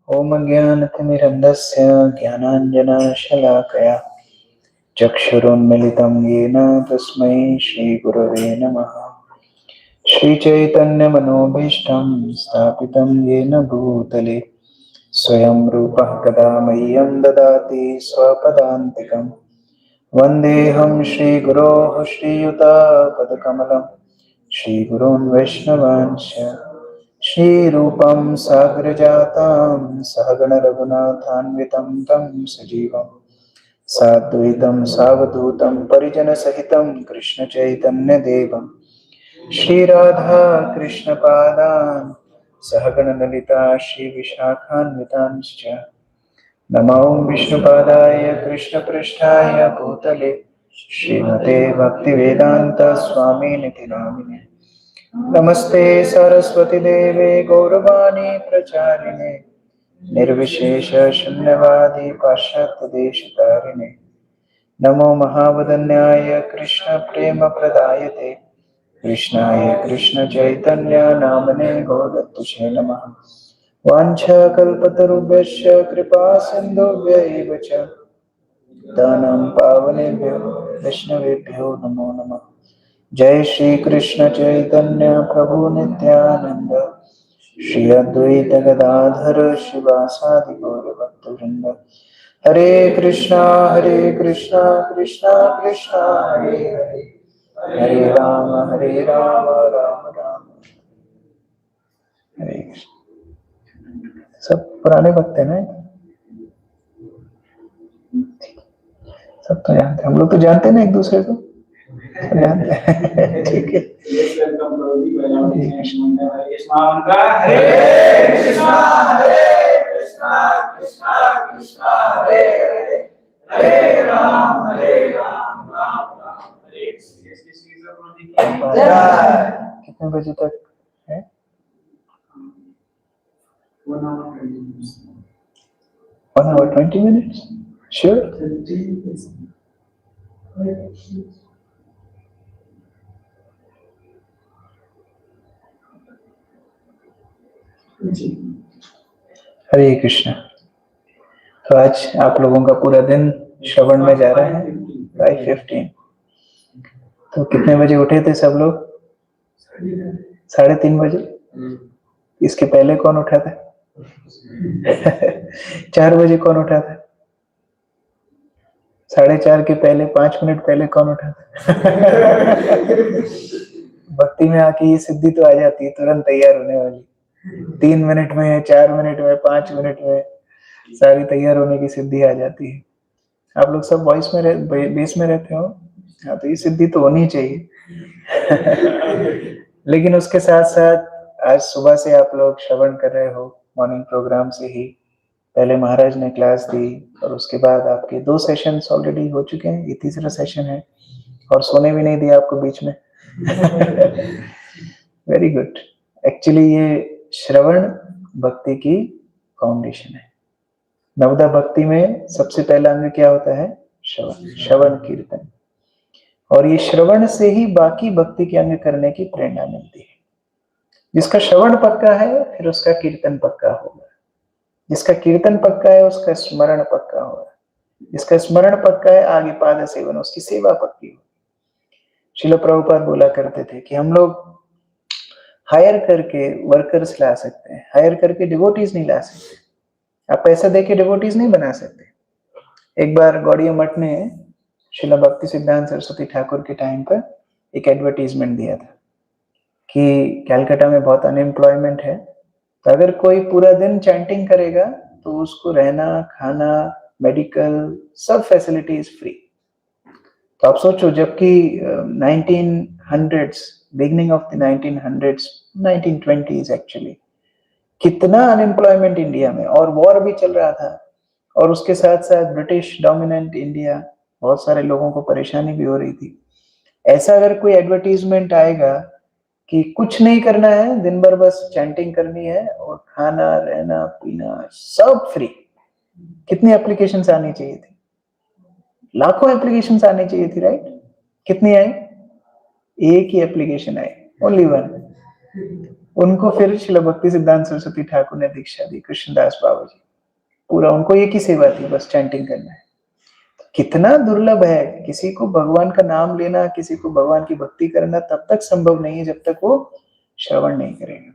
ओम अज्ञानतिमिरन्धस्य ज्ञानाञ्जनशलाकया चक्षुरुन्मिलितं येन तस्मै श्रीगुरवे नमः। श्रीचैतन्यमनोभीष्टं स्थापितं येन भूतले स्वयं रूपः कदा मह्यं ददाति स्वपदान्तिकं। वन्देऽहं श्रीगुरोः श्रीयुतापदकमलं श्रीगुरून् वैष्णवांश्च श्रीरूपं साग्रजातं सहगण रघुनाथान्वितं तं सजीवं साद्वैतं सावधूतं परिजनसहितं कृष्णचैतन्यदेवं श्रीराधा कृष्णपादान् सहगण ललिता श्रीविशाखान्वितांश्च नमो विष्णुपादाय कृष्णपृष्ठाय भूतले श्रीमते भक्तिवेदांत स्वामिनिति नामिने। नमस्ते सरस्वती देवे गौरवाणी प्रचारिणे निर्विशेष शून्यवादी पाश्चात्य देशतारिणे। नमो महावदन्याय कृष्ण प्रेम प्रदायते कृष्णाय कृष्ण चैतन्य नामने गौरत्तुषे नमः। वाञ्छाकल्पतरुभ्यश्च कृपा सिन्धुभ्यैव च दानं पावनेभ्यो वैष्णवेभ्यो नमो नमः। जय श्री कृष्ण चैतन्य प्रभु नित्यानंद श्री अद्वैत गदाधर शिवासादि गौर भक्तवृंद। हरे कृष्णा कृष्णा कृष्णा हरे हरे हरे राम राम राम हरे कृष्ण। सब पुराने भक्त हैं ना, सब तो जानते हैं, हम लोग तो जानते हैं ना एक दूसरे को, जानते हैं। ठीक है। हरे कृष्णा कृष्णा कृष्णा हरे हरे हरे राम राम राम हरे। कितने बजे तक है? 1 hour 20 minutes? Sure. हरे कृष्णा। तो आज आप लोगों का पूरा दिन श्रवण में जा रहा है। 5:15। तो कितने बजे उठे थे सब लोग? 3:30 बजे। इसके पहले कौन उठा था? 4 बजे कौन उठा था? 4:30 के पहले 5 मिनट पहले कौन उठा था? भक्ति में आके ये सिद्धि तो आ जाती है, तुरंत तैयार होने वाली। 3 मिनट में, 4 मिनट में, 5 मिनट में सारी तैयार होने की सिद्धि आ जाती है। आप लोग सब वॉइस में बेस में रहते हो, हाँ, तो ये सिद्धि तो होनी चाहिए। लेकिन उसके साथ साथ आज सुबह से आप लोग श्रवण कर रहे हो, मॉर्निंग प्रोग्राम से ही पहले महाराज ने क्लास दी और उसके बाद आपके 2 सेशंस ऑलरेडी हो चुके हैं, ये तीसरा सेशन है और सोने भी नहीं दिया आपको बीच में। Very good. एक्चुअली ये श्रवण भक्ति की फाउंडेशन है। नवदा भक्ति में सबसे पहला अंग क्या होता है? श्रवण, श्रवण कीर्तन। और ये श्रवण से ही बाकी भक्ति के अंग करने की प्रेरणा मिलती है। जिसका श्रवण पक्का है फिर उसका कीर्तन पक्का होगा, जिसका कीर्तन पक्का है उसका स्मरण पक्का होगा, जिसका स्मरण पक्का है आगे पाद सेवन, उसकी सेवा पक्की होगी। श्रील प्रभुपाद बोला करते थे कि हम लोग हायर करके वर्कर्स ला सकते हैं, हायर करके डिवोटीज नहीं ला सकते। आप पैसा देके डिवोटीज नहीं बना सकते। एक बार गौड़िया मठ ने श्रील भक्ति सिद्धांत सरस्वती ठाकुर के टाइम पर एक एडवर्टीजमेंट दिया था कि कैलकाटा में बहुत अनएम्प्लॉयमेंट है, तो अगर कोई पूरा दिन चैंटिंग करेगा तो उसको रहना, खाना, मेडिकल सब फैसिलिटीज फ्री। तो आप सोचो, जबकि 1900s, beginning of the 1900s, 1920s actually, कितना अनएम्प्लॉयमेंट इंडिया में, और वॉर भी चल रहा था, और उसके साथ साथ ब्रिटिश डोमिनेंट इंडिया, बहुत सारे लोगों को परेशानी भी हो रही थी। ऐसा अगर कोई एडवर्टीजमेंट आएगा कि कुछ नहीं करना है, दिन भर बस चैंटिंग करनी है और खाना, रहना, पीना सब फ्री, कितनी एप्लीकेशंस आनी चाहिए थी? लाखों एप्लीकेशंस आनी चाहिए थी, राइट? कितनी आई? एक ही एप्लीकेशन आई, ओनली वन। उनको फिर श्रील भक्ति सिद्धांत सरस्वती ठाकुर ने दीक्षा दी, कृष्णदास बाबा जी। पूरा उनको एक ही सेवा थी, बस चैंटिंग करना है। कितना दुर्लभ है, किसी को भगवान का नाम लेना, किसी को भगवान की भक्ति करना तब तक संभव नहीं है जब तक वो श्रवण नहीं करेगा।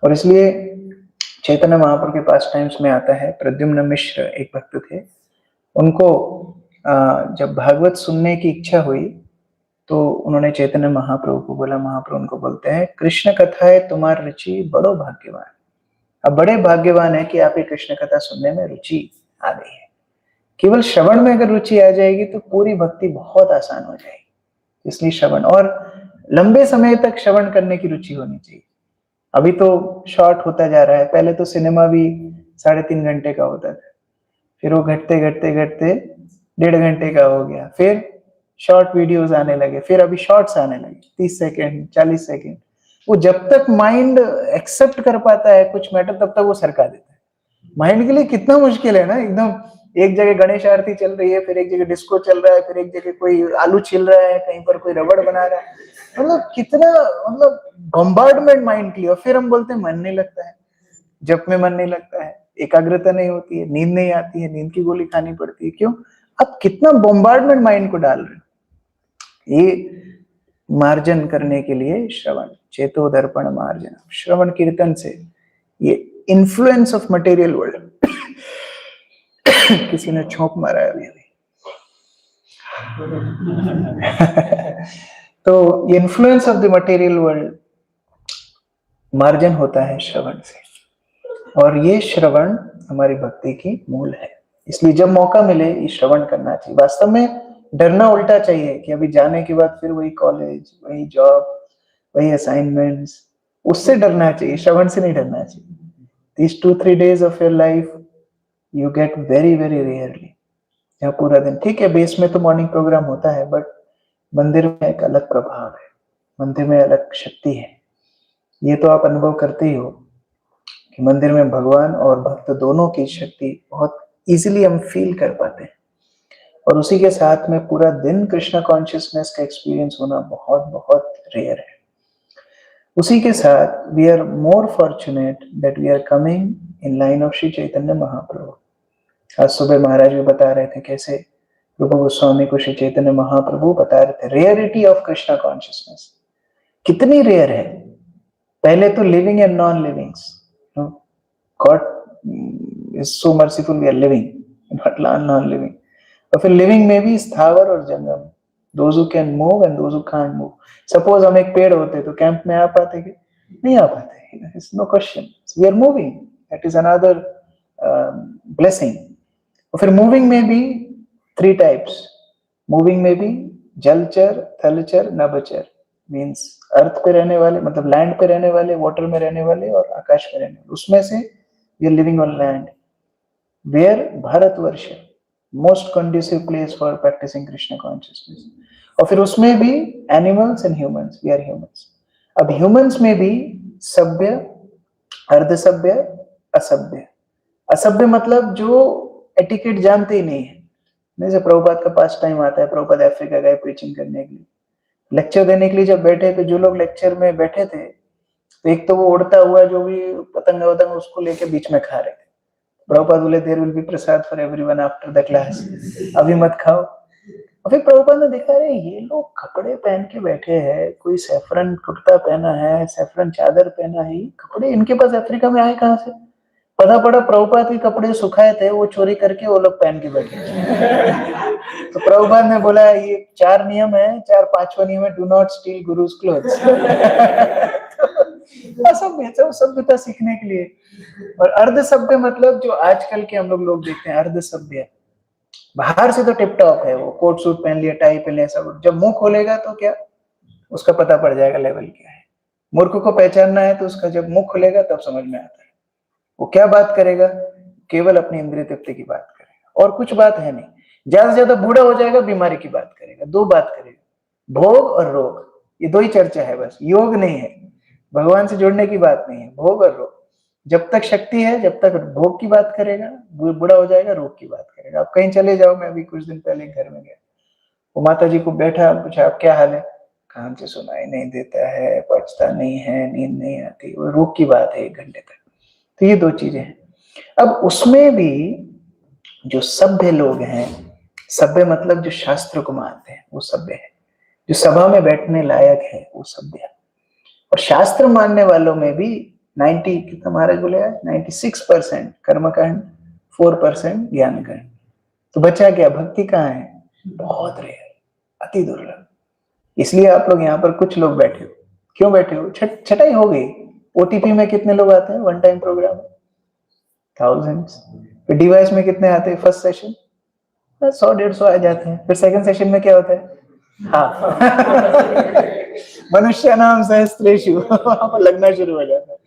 और इसलिए चैतन्य महाप्रभु के पास टाइम्स में आता है, प्रद्युम्न मिश्र एक भक्त थे, उनको जब भागवत सुनने की इच्छा हुई तो उन्होंने चैतन्य महाप्रभु को बोला, महाप्रभु उनको बोलते हैं, कृष्ण कथा है तुम्हार रुचि बड़ो भाग्यवान। अब बड़े भाग्यवान है कि आप ये कृष्ण कथा सुनने में रुचि आ गई है। केवल श्रवण में अगर रुचि आ जाएगी तो पूरी भक्ति बहुत आसान हो जाएगी। इसलिए श्रवण, और लंबे समय तक श्रवण करने की रुचि होनी चाहिए। अभी तो शॉर्ट होता जा रहा है, पहले तो सिनेमा भी 3.5 घंटे का होता था, फिर वो घटते घटते घटते 1.5 घंटे का हो गया, फिर शॉर्ट वीडियोस आने लगे, फिर अभी शॉर्ट्स आने लगे 30 सेकेंड 40 सेकेंड। वो जब तक माइंड एक्सेप्ट कर पाता है कुछ मैटर तब तक वो सरका देता है। माइंड के लिए कितना मुश्किल है ना, एकदम एक जगह गणेश आरती चल रही है, फिर एक जगह डिस्को चल रहा है, फिर एक जगह कोई आलू छिल रहा है, कहीं पर कोई रबड़ बना रहा है, मतलब कितना, मतलब बम्बार्डमेंट माइंड की। और फिर हम बोलते हैं मन नहीं लगता है, जप में मन नहीं लगता है, एकाग्रता नहीं होती है, नींद नहीं आती है, नींद की गोली खानी पड़ती है। क्यों? आप कितना बम्बार्डमेंट माइंड को डाल रहे हो। ये मार्जन करने के लिए श्रवण, चेतो दर्पण मार्जन, श्रवण कीर्तन से ये इन्फ्लुएंस ऑफ मटेरियल वर्ल्ड किसी ने छोंक मारा है अभी अभी तो influence of the material world मार्जन होता है श्रवण से, और ये श्रवण हमारी भक्ति की मूल है। इसलिए जब मौका मिले ये श्रवण करना चाहिए। वास्तव में डरना उल्टा चाहिए कि अभी जाने के बाद फिर वही कॉलेज, वही जॉब, वही असाइनमेंट्स, उससे डरना चाहिए, श्रवण से नहीं डरना चाहिए। These 2-3 days of your life you get very very rarely, जहाँ पूरा दिन, ठीक है बेस में तो मॉर्निंग प्रोग्राम होता है, बट मंदिर में एक अलग प्रभाव है, मंदिर में अलग शक्ति है। ये तो आप अनुभव करते ही हो कि मंदिर में भगवान और भक्त दोनों की शक्ति बहुत इजीली हम फील कर पाते हैं। और उसी के साथ में पूरा दिन कृष्णा कॉन्शियसनेस का एक्सपीरियंस होना बहुत बहुत रेयर है। उसी के साथ we are more fortunate that we are coming in line of Shri Chaitanya Mahaprabhu. आज सुबह महाराज भी बता रहे थे कैसे रूप गोस्वामी को श्री चैतन्य महाप्रभु बता रहे थे रेयरिटी ऑफ कृष्णा कॉन्शियसनेस कितनी रेयर है। पहले तो living and non livings, god is so merciful, we are living not non living. और फिर लिविंग में भी स्थावर और जंगम, those who can move and those who can't move. Suppose हम एक पेड़ होते तो कैंप में आ पाते कि नहीं आ पाते, it's no question, we are moving, that is another blessing. और फिर मूविंग में भी 3 types, मूविंग में भी जलचर, थलचर, नभचर, मीन्स अर्थ पे रहने वाले, मतलब लैंड पे रहने वाले, वाटर में रहने वाले और आकाश पे रहने वाले, उसमें से we are living on land, where Bharatvarsh most conducive place for practicing Krishna consciousness. और फिर उसमें भी animals and humans, we are humans. अब humans में भी सभ्य, अर्धसभ्य, असभ्य। असभ्य मतलब जो एटिकेट जानते ही नहीं है। जैसे प्रभुपाद का पास टाइम आता है, प्रभुपाद अफ्रीका गए प्रीचिंग करने के लिए, लेक्चर देने के लिए जब बैठे तो जो लोग लेक्चर में बैठे थे तो एक तो वो उड़ता हुआ जो भी पतंग वतंग उसको लेके बीच में खा रहे थे। प्रभुपाद बोले there will be prasad for everyone after the class, अभी मत खाओ। और फिर प्रभुपाद ने देखा रे ये लोग कपड़े पहन के बैठे हैं, कोई सैफरन कुर्ता पहना है, सैफरन चादर पहना है, कपड़े इनके पास अफ्रीका में आए कहाँ से? पता पड़ा प्रभुपाद के कपड़े सुखाए थे, वो चोरी करके वो लोग पहन के बैठे। तो प्रभुपाद ने बोला ये 4 नियम है, 5वां नियम है, do not steel gurus clothes. सभ्यता सीखने के लिए। और अर्ध सभ्य मतलब जो आजकल के हम लोग देखते हैं अर्ध सभ्य, बाहर से तो टिप टॉप है, वो कोट सूट पहन लिया, टाई पहन लिया, सब, जब मुंह खोलेगा तो क्या उसका पता पड़ जाएगा लेवल क्या है। मूर्ख को पहचानना है तो उसका जब मुंह खुलेगा तब समझ में आता है वो क्या बात करेगा, केवल अपनी इंद्रिय तृप्ति की बात करेगा और कुछ बात है नहीं। ज्यादा से ज्यादा बूढ़ा हो जाएगा, बीमारी की बात करेगा, 2 बात करेगा, भोग और रोग, ये 2 ही चर्चा है बस, योग नहीं है, भगवान से जुड़ने की बात नहीं है, भोग और रोग। जब तक शक्ति है जब तक भोग की बात करेगा, बूढ़ा हो जाएगा रोग की बात करेगा। आप कहीं चले जाओ, मैं अभी कुछ दिन पहले घर में गया, वो माता जी को बैठा, पूछा आप क्या हाल है, काम से सुनाई नहीं देता है, पचता नहीं है, नींद नहीं आती, वो रोग की बात है 1 घंटे तक। तो ये 2 चीजें हैं। अब उसमें भी जो सभ्य लोग हैं, सभ्य मतलब जो शास्त्र को मानते हैं वो सभ्य है, जो सभा में बैठने लायक है वो सभ्य है। और शास्त्र मानने वालों में भी 90 कितना महाराज बोले 96% कर्मकांड, 4% ज्ञान कांड। तो बचा क्या? भक्ति कहाँ है? बहुत रेयर, अति दुर्लभ। इसलिए आप लोग यहाँ पर कुछ लोग बैठे हो। क्यों बैठे हो? छटाई हो गई। ओटीपी में कितने लोग आते हैं? 1 टाइम प्रोग्राम thousands। फिर डिवाइस में कितने आते हैं? फर्स्ट सेशन 100-150 आ जाते हैं। फिर सेकंड सेशन में क्या होता है? हाँ मनुष्य नाम सहस्त्रेषु वहां पर लगना शुरू हो जाता है।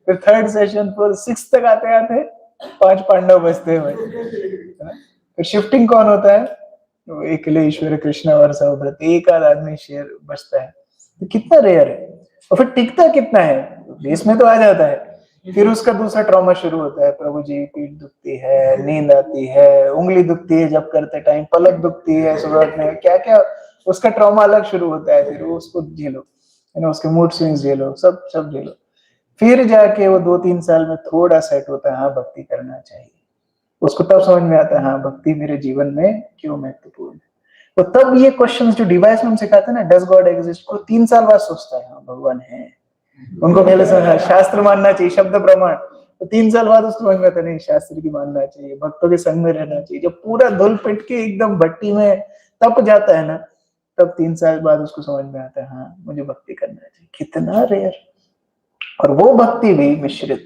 फिर थर्ड सेशन पर 6 तक आते आते 5 पांडव बचते हैं। फिर शिफ्टिंग कौन होता है? एकले ईश्वर कृष्ण और सौभ्रत, एक आध आदमी शेयर बचता है। तो कितना रेयर है। और फिर टिकता कितना है? बेस में तो आ जाता है। फिर उसका दूसरा ट्रॉमा शुरू होता है। प्रभु जी पीठ दुखती है, नींद आती है, उंगली दुखती है जब करते टाइम, पलक दुखती है सुबह में, क्या क्या उसका ट्रॉमा अलग शुरू होता है। फिर उसको झेलो, है ना, उसके मूड स्विंग्स झेलो, सब झेलो। फिर जाके वो 2-3 साल में थोड़ा सेट होता है, हाँ भक्ति करना चाहिए। उसको तब समझ में आता है हाँ भक्ति मेरे जीवन में क्यों महत्वपूर्ण है। तो तब ये क्वेश्चंस जो डिवाइस में हम सिखाते हैं ना, डज गॉड एग्जिस्ट, को 3 साल बाद सोचता है हाँ भगवान है। उनको पहले से शास्त्र मानना चाहिए, शब्द प्रमाण। तो 3 साल बाद उसको समझ में आता नहीं, शास्त्र की मानना चाहिए, भक्तों के संग में रहना चाहिए। जब पूरा धुल पिट के एकदम भट्टी में तप जाता है ना, तब 3 साल बाद उसको समझ में आता है हाँ मुझे भक्ति करना चाहिए। कितना रेयर। और वो भक्ति भी मिश्रित,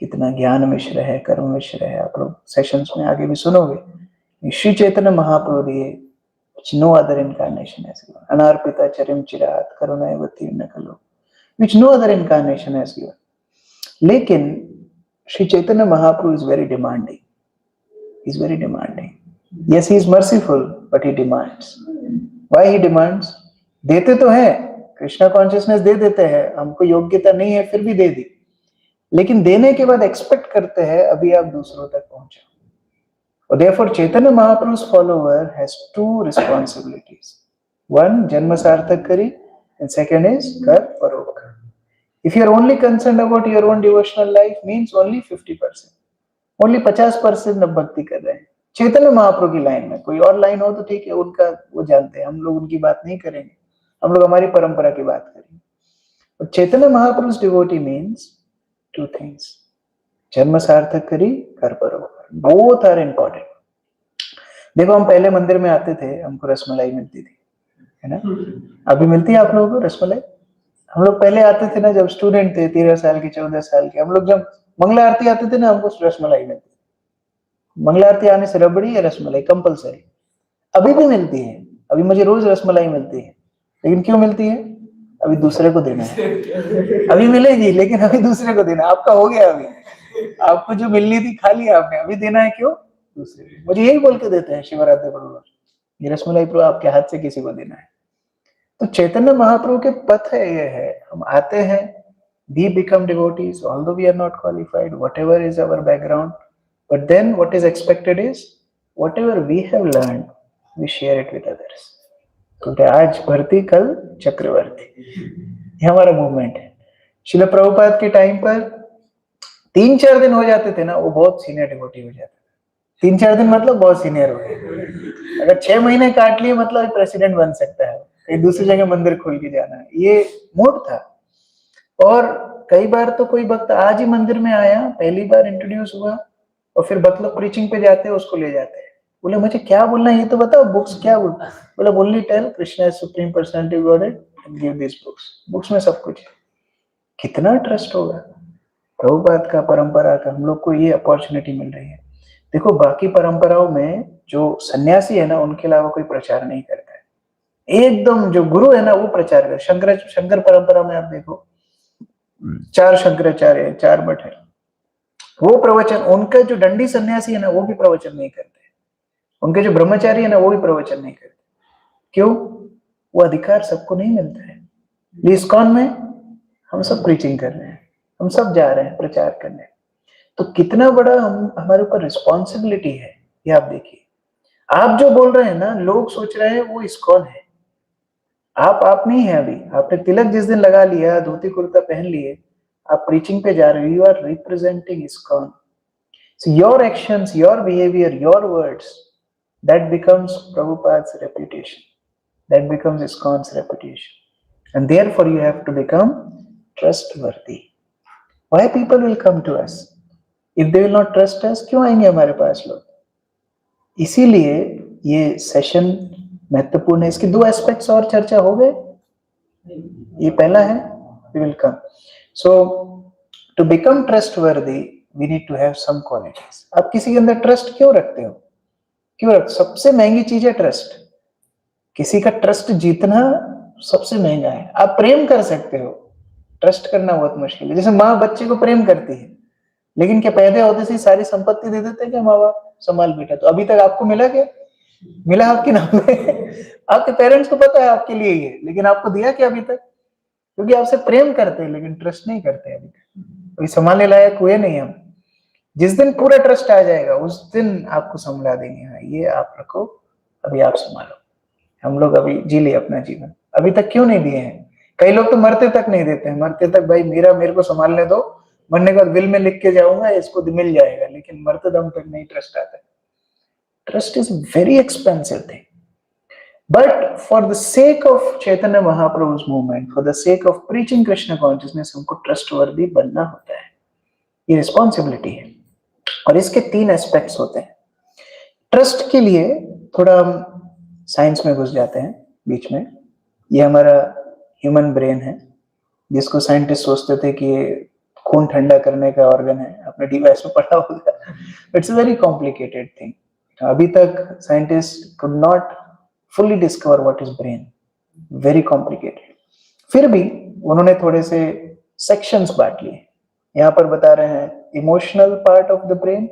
कितना ज्ञान मिश्र है, कर्म मिश्र है। आप लोग सेशंस में आगे भी सुनोगे। श्री चैतन्य महाप्रभु दिए which no other incarnation has given. Anarpita charim chirat karunayavati nakalo, which no other incarnation has given. लेकिन श्री चैतन्य महाप्रभु is very demanding. He is very demanding. Yes, he is merciful, but he demands. Why he demands? देते तो है, Krishna consciousness दे देते हैं, हमको योग्यता नहीं है फिर भी दे दी, लेकिन देने के बाद एक्सपेक्ट करते हैं अभी आप दूसरों तक पहुंचो। Therefore, Chaitanya Mahaprabhu's follower has 2 responsibilities. One, Janma Sarthak Kari, and second is Kar Parokar. If you are only concerned about your own devotional life, means only 50%. Only 50% अब भक्ति कर रहे हैं। चैतन्य महाप्रभु की लाइन में कोई और लाइन हो तो ठीक है, उनका वो जानते हैं, हम लोग उनकी बात नहीं करेंगे, हम लोग हमारी परंपरा की बात करेंगे। But Chaitanya Mahaprabhu's devotee means 2 things. जन्म सार्थक करी, कर परोपकार, बोथ आर इंपॉर्टेंट। देखो हम पहले मंदिर में आते थे, हमको रसमलाई मिलती थी, है ना? अभी मिलती है आप लोगों को रसमलाई? हम लोग पहले आते थे ना, जब स्टूडेंट थे, 13 साल के 14 साल के, हम लोग जब मंगला आरती आते थे ना, हमको रसमलाई मिलती थी। मंगला आरती आने से रबड़ी या रसमलाई कंपलसरी। अभी भी मिलती है, अभी मुझे रोज रसमलाई मिलती है। लेकिन क्यों मिलती है? अभी दूसरे को देना है। अभी मिलेगी लेकिन अभी दूसरे को देना। आपका हो गया, अभी आपको जो मिलनी थी खा लिया आपने, अभी देना है क्यों? दूसरे को। मुझे यही बोल के देते हैं शिवरात्रि पर, ये रसमलाई प्रभु आपके हाथ से किसी को देना है। तो चैतन्य महाप्रभु के पथ है, ये है, हम आते हैं, we become devotees although we are not qualified, whatever is our background, but then what is expected is whatever we have learned we share it with others. क्योंकि आज भर्ती कल चक्रवर्ती, ये हमारा मूवमेंट है। श्रील प्रभुपाद के टाइम पर 3-4 दिन हो जाते थे ना, वो बहुत सीनियर डिवोटी हो जाते थे। 3-4 दिन मतलब बहुत सीनियर हो गए। अगर 6 महीने काट लिए मतलब प्रेसिडेंट बन सकता है, कहीं दूसरी जगह मंदिर खोल के जाना है, ये मोड था। और कई बार तो कोई भक्त आज ही मंदिर में आया, पहली बार इंट्रोड्यूस हुआ, और फिर भक्त लोग प्रीचिंग पे जाते हैं, उसको ले जाते हैं। बोले मुझे क्या बोलना है ये तो बताओ, बुक्स क्या बोल? बोला only tell Krishna is supreme personality of Godhead and give this books. Books में सब कुछ है। कितना ट्रस्ट होगा प्रभुपाद का, परंपरा का। हम लोग को ये अपॉर्चुनिटी मिल रही है। देखो बाकी परंपराओं में जो सन्यासी है ना, उनके अलावा कोई प्रचार नहीं करता है। एकदम जो गुरु है ना वो प्रचार कर। शंकर परंपरा में आप देखो 4 शंकराचार्य, 4 मठ है, वो प्रवचन, उनका जो दंडी सन्यासी है ना वो भी प्रवचन नहीं करते, उनके जो ब्रह्मचारी है ना वो भी प्रवचन नहीं करते। क्यों? वो अधिकार सबको नहीं मिलता है। इस्कॉन में हम सब प्रीचिंग कर रहे हैं, हम सब जा रहे हैं प्रचार करने। तो कितना बड़ा हमारे ऊपर रिस्पॉन्सिबिलिटी है, ये आप देखिए। आप जो बोल रहे हैं ना, लोग सोच रहे हैं वो इस्कॉन है, आप नहीं है अभी, आपने तिलक जिस दिन लगा लिया, धोती कुर्ता पहन लिए, आप प्रीचिंग पे जा रहे हो, you are representing ISKCON. So your actions, your behavior, your words, that becomes Prabhupada's reputation. That becomes ISKCON's reputation. And therefore you have to become trustworthy. Why people will come to us? If they will not trust us, क्यों आएंगे हमारे पास लोग? इसीलिए ये session महत्वपूर्ण है. इसके दो एस्पेक्ट्स और चर्चा हो गए. ये पहला है, we will come. So to become trustworthy, we need to have some qualities. आप किसी के अंदर ट्रस्ट क्यों रखते हो? क्यों रखते? सबसे महंगी चीज है ट्रस्ट. किसी का ट्रस्ट जीतना सबसे महंगा है. आप प्रेम कर सकते हो, ट्रस्ट करना बहुत मुश्किल है. जैसे माँ बच्चे को प्रेम करती है, लेकिन क्या पैदा होते से सारी संपत्ति दे देते हैं क्या माँ बाप? संभाल बेटा. तो अभी तक आपको मिला क्या? मिला आपके नाम में. आपके पेरेंट्स को पता है आपके लिए ये, लेकिन आपको दिया क्या अभी तक? क्योंकि आपसे प्रेम करते हैं लेकिन ट्रस्ट नहीं करते अभी तक. कोई संभालने लायक हुए नहीं हम. जिस दिन पूरा ट्रस्ट आ जाएगा उस दिन आपको संभला देंगे. हाँ, ये आप रखो, अभी आप संभालो. हम लोग अभी जी लिए अपना जीवन, अभी तक क्यों नहीं दिए हैं? कई लोग तो मरते तक नहीं देते हैं. मरते तक भाई मेरे को संभालने दो, मरने के बाद विल में लिख के जाऊंगा, इसको मिल जाएगा. लेकिन मरते दम तक नहीं ट्रस्ट आता. Trust is very expensive thing. But for the sake of Chaitanya Mahaprabhu's movement, for the sake of preaching Krishna consciousness, हमको trustworthy बनना होता है. ये रिस्पॉन्सिबिलिटी है. और इसके 3 एस्पेक्ट्स होते हैं. ट्रस्ट के लिए थोड़ा हम साइंस में घुस जाते हैं बीच में. ये हमारा ह्यूमन ब्रेन है, जिसको साइंटिस्ट सोचते थे कि ये खून ठंडा करने का ऑर्गन है. आपने डीवाइस में पढ़ा होगा. It's a very complicated thing. अभी तक scientist could not fully discover what is brain. Very complicated. फिर भी उन्होंने थोड़े से sections बांट लिए. यहाँ पर बता रहे हैं emotional part of the brain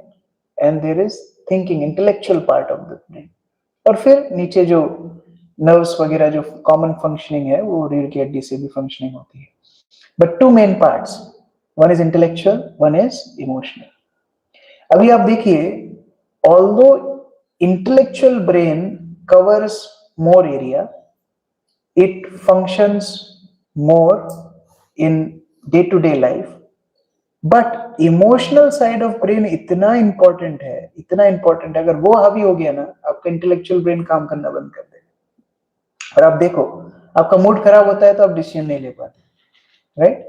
and there is thinking, intellectual part of the brain. और फिर नीचे जो nerves वगैरह जो common functioning है वो रीढ़ की हड्डी से भी functioning होती है. But 2 main parts. One is intellectual, one is emotional. अभी आप देखिए, although intellectual brain covers more area, it functions more in day-to-day life, but emotional side of brain इतना important है, अगर वो हावी हो गया ना, आपका intellectual brain काम करना बंद कर देगा. और आप देखो, आपका मूड खराब होता है तो आप डिसीजन नहीं ले पाते, राइट?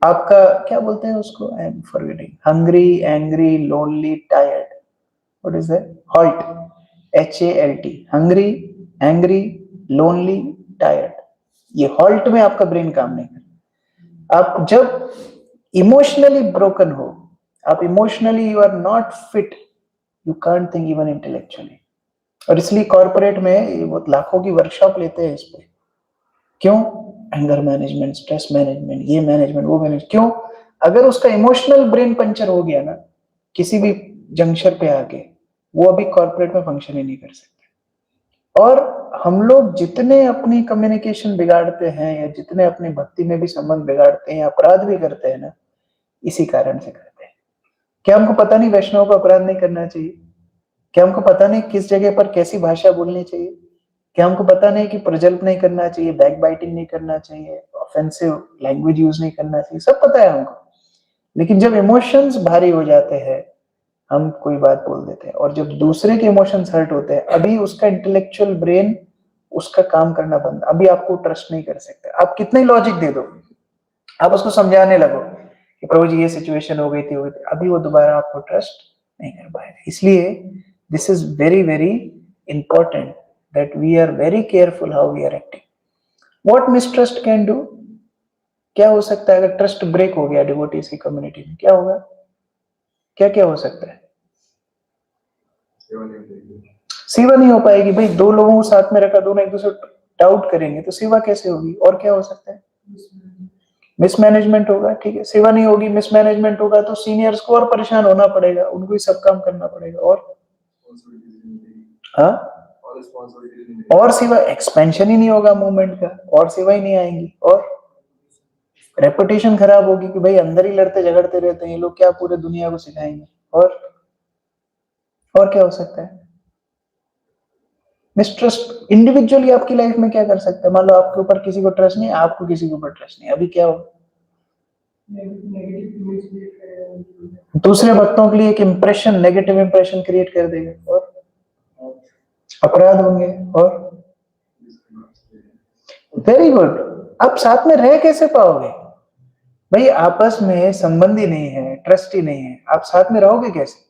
आपका क्या बोलते हैं उसको? I am forgetting. Hungry, angry, lonely, tired. What is that? HALT. HALT. Hungry, angry, lonely, tired. ये हॉल्ट में आपका ब्रेन काम नहीं करता. आप जब इमोशनली ब्रोकन हो, आप emotionally you are not fit, you can't think even intellectually. और इसलिए कॉर्पोरेट में बहुत लाखों की वर्कशॉप लेते हैं इस पे. क्यों? एंगर मैनेजमेंट, स्ट्रेस मैनेजमेंट, ये मैनेजमेंट, वो मैनेजमेंट. क्यों? अगर उसका इमोशनल ब्रेन पंचर हो गया ना किसी भी जंक्शन पे आके, वो अभी कॉर्पोरेट में फंक्शन ही नहीं कर सकते. और हम लोग जितने अपनी कम्युनिकेशन बिगाड़ते हैं या जितने अपनी भक्ति में भी संबंध बिगाड़ते हैं, अपराध भी करते हैं ना, इसी कारण से करते हैं. क्या हमको पता नहीं वैष्णव को अपराध नहीं करना चाहिए? क्या हमको पता नहीं किस जगह पर कैसी भाषा बोलनी चाहिए? क्या हमको पता नहीं कि प्रजल्प नहीं करना चाहिए, बैक बाइटिंग नहीं करना चाहिए, ऑफेंसिव लैंग्वेज यूज नहीं करना चाहिए? सब पता है हमको. लेकिन जब इमोशंस भारी हो जाते हैं, हम कोई बात बोल देते हैं. और जब दूसरे के इमोशंस हर्ट होते हैं, अभी उसका इंटेलेक्चुअल ब्रेन उसका काम करना बंद. अभी आपको ट्रस्ट नहीं कर सकते. आप कितने लॉजिक दे दो, आप उसको समझाने लगो कि प्रभु जी ये सिचुएशन हो गई थी, अभी वो दोबारा आपको ट्रस्ट नहीं कर पाएगा. इसलिए this is very very important that we are very careful how we are acting. What mistrust can do? क्या हो सकता है अगर ट्रस्ट ब्रेक हो गया डिवोटीज की कम्युनिटी में? क्या होगा? क्या क्या हो सकता है? सेवा नहीं हो पाएगी. भाई 2 लोगों को साथ में रखा, दोनों एक दूसरे डाउट करेंगे तो सेवा कैसे होगी? और क्या हो सकता है? मिसमैनेजमेंट होगा. ठीक है, सेवा नहीं होगी, मिसमैनेजमेंट होगा तो सीनियर्स को और परेशान होना पड़ेगा, उनको ही सब काम करना पड़ेगा. और सेवा एक्सपेंशन ही नहीं होगा मूवमेंट का, और सेवा ही नहीं आएंगी. और रेपुटेशन खराब होगी कि भाई अंदर ही लड़ते झगड़ते रहते हैं ये लोग, क्या पूरे दुनिया को सिखाएंगे? और क्या हो सकता है? मिसट्रस्ट इंडिविजुअली आपकी लाइफ में क्या कर सकता है? मान लो आपके ऊपर किसी को ट्रस्ट नहीं, आपको किसी के ऊपर ट्रस्ट नहीं, अभी क्या होगा? दूसरे भक्तों के लिए एक इंप्रेशन, नेगेटिव इंप्रेशन क्रिएट कर देगा और अपराध होंगे। और वेरी गुड, आप साथ में रह कैसे पाओगे भाई? आपस में संबंध ही नहीं है, ट्रस्ट ही नहीं है, आप साथ में रहोगे कैसे?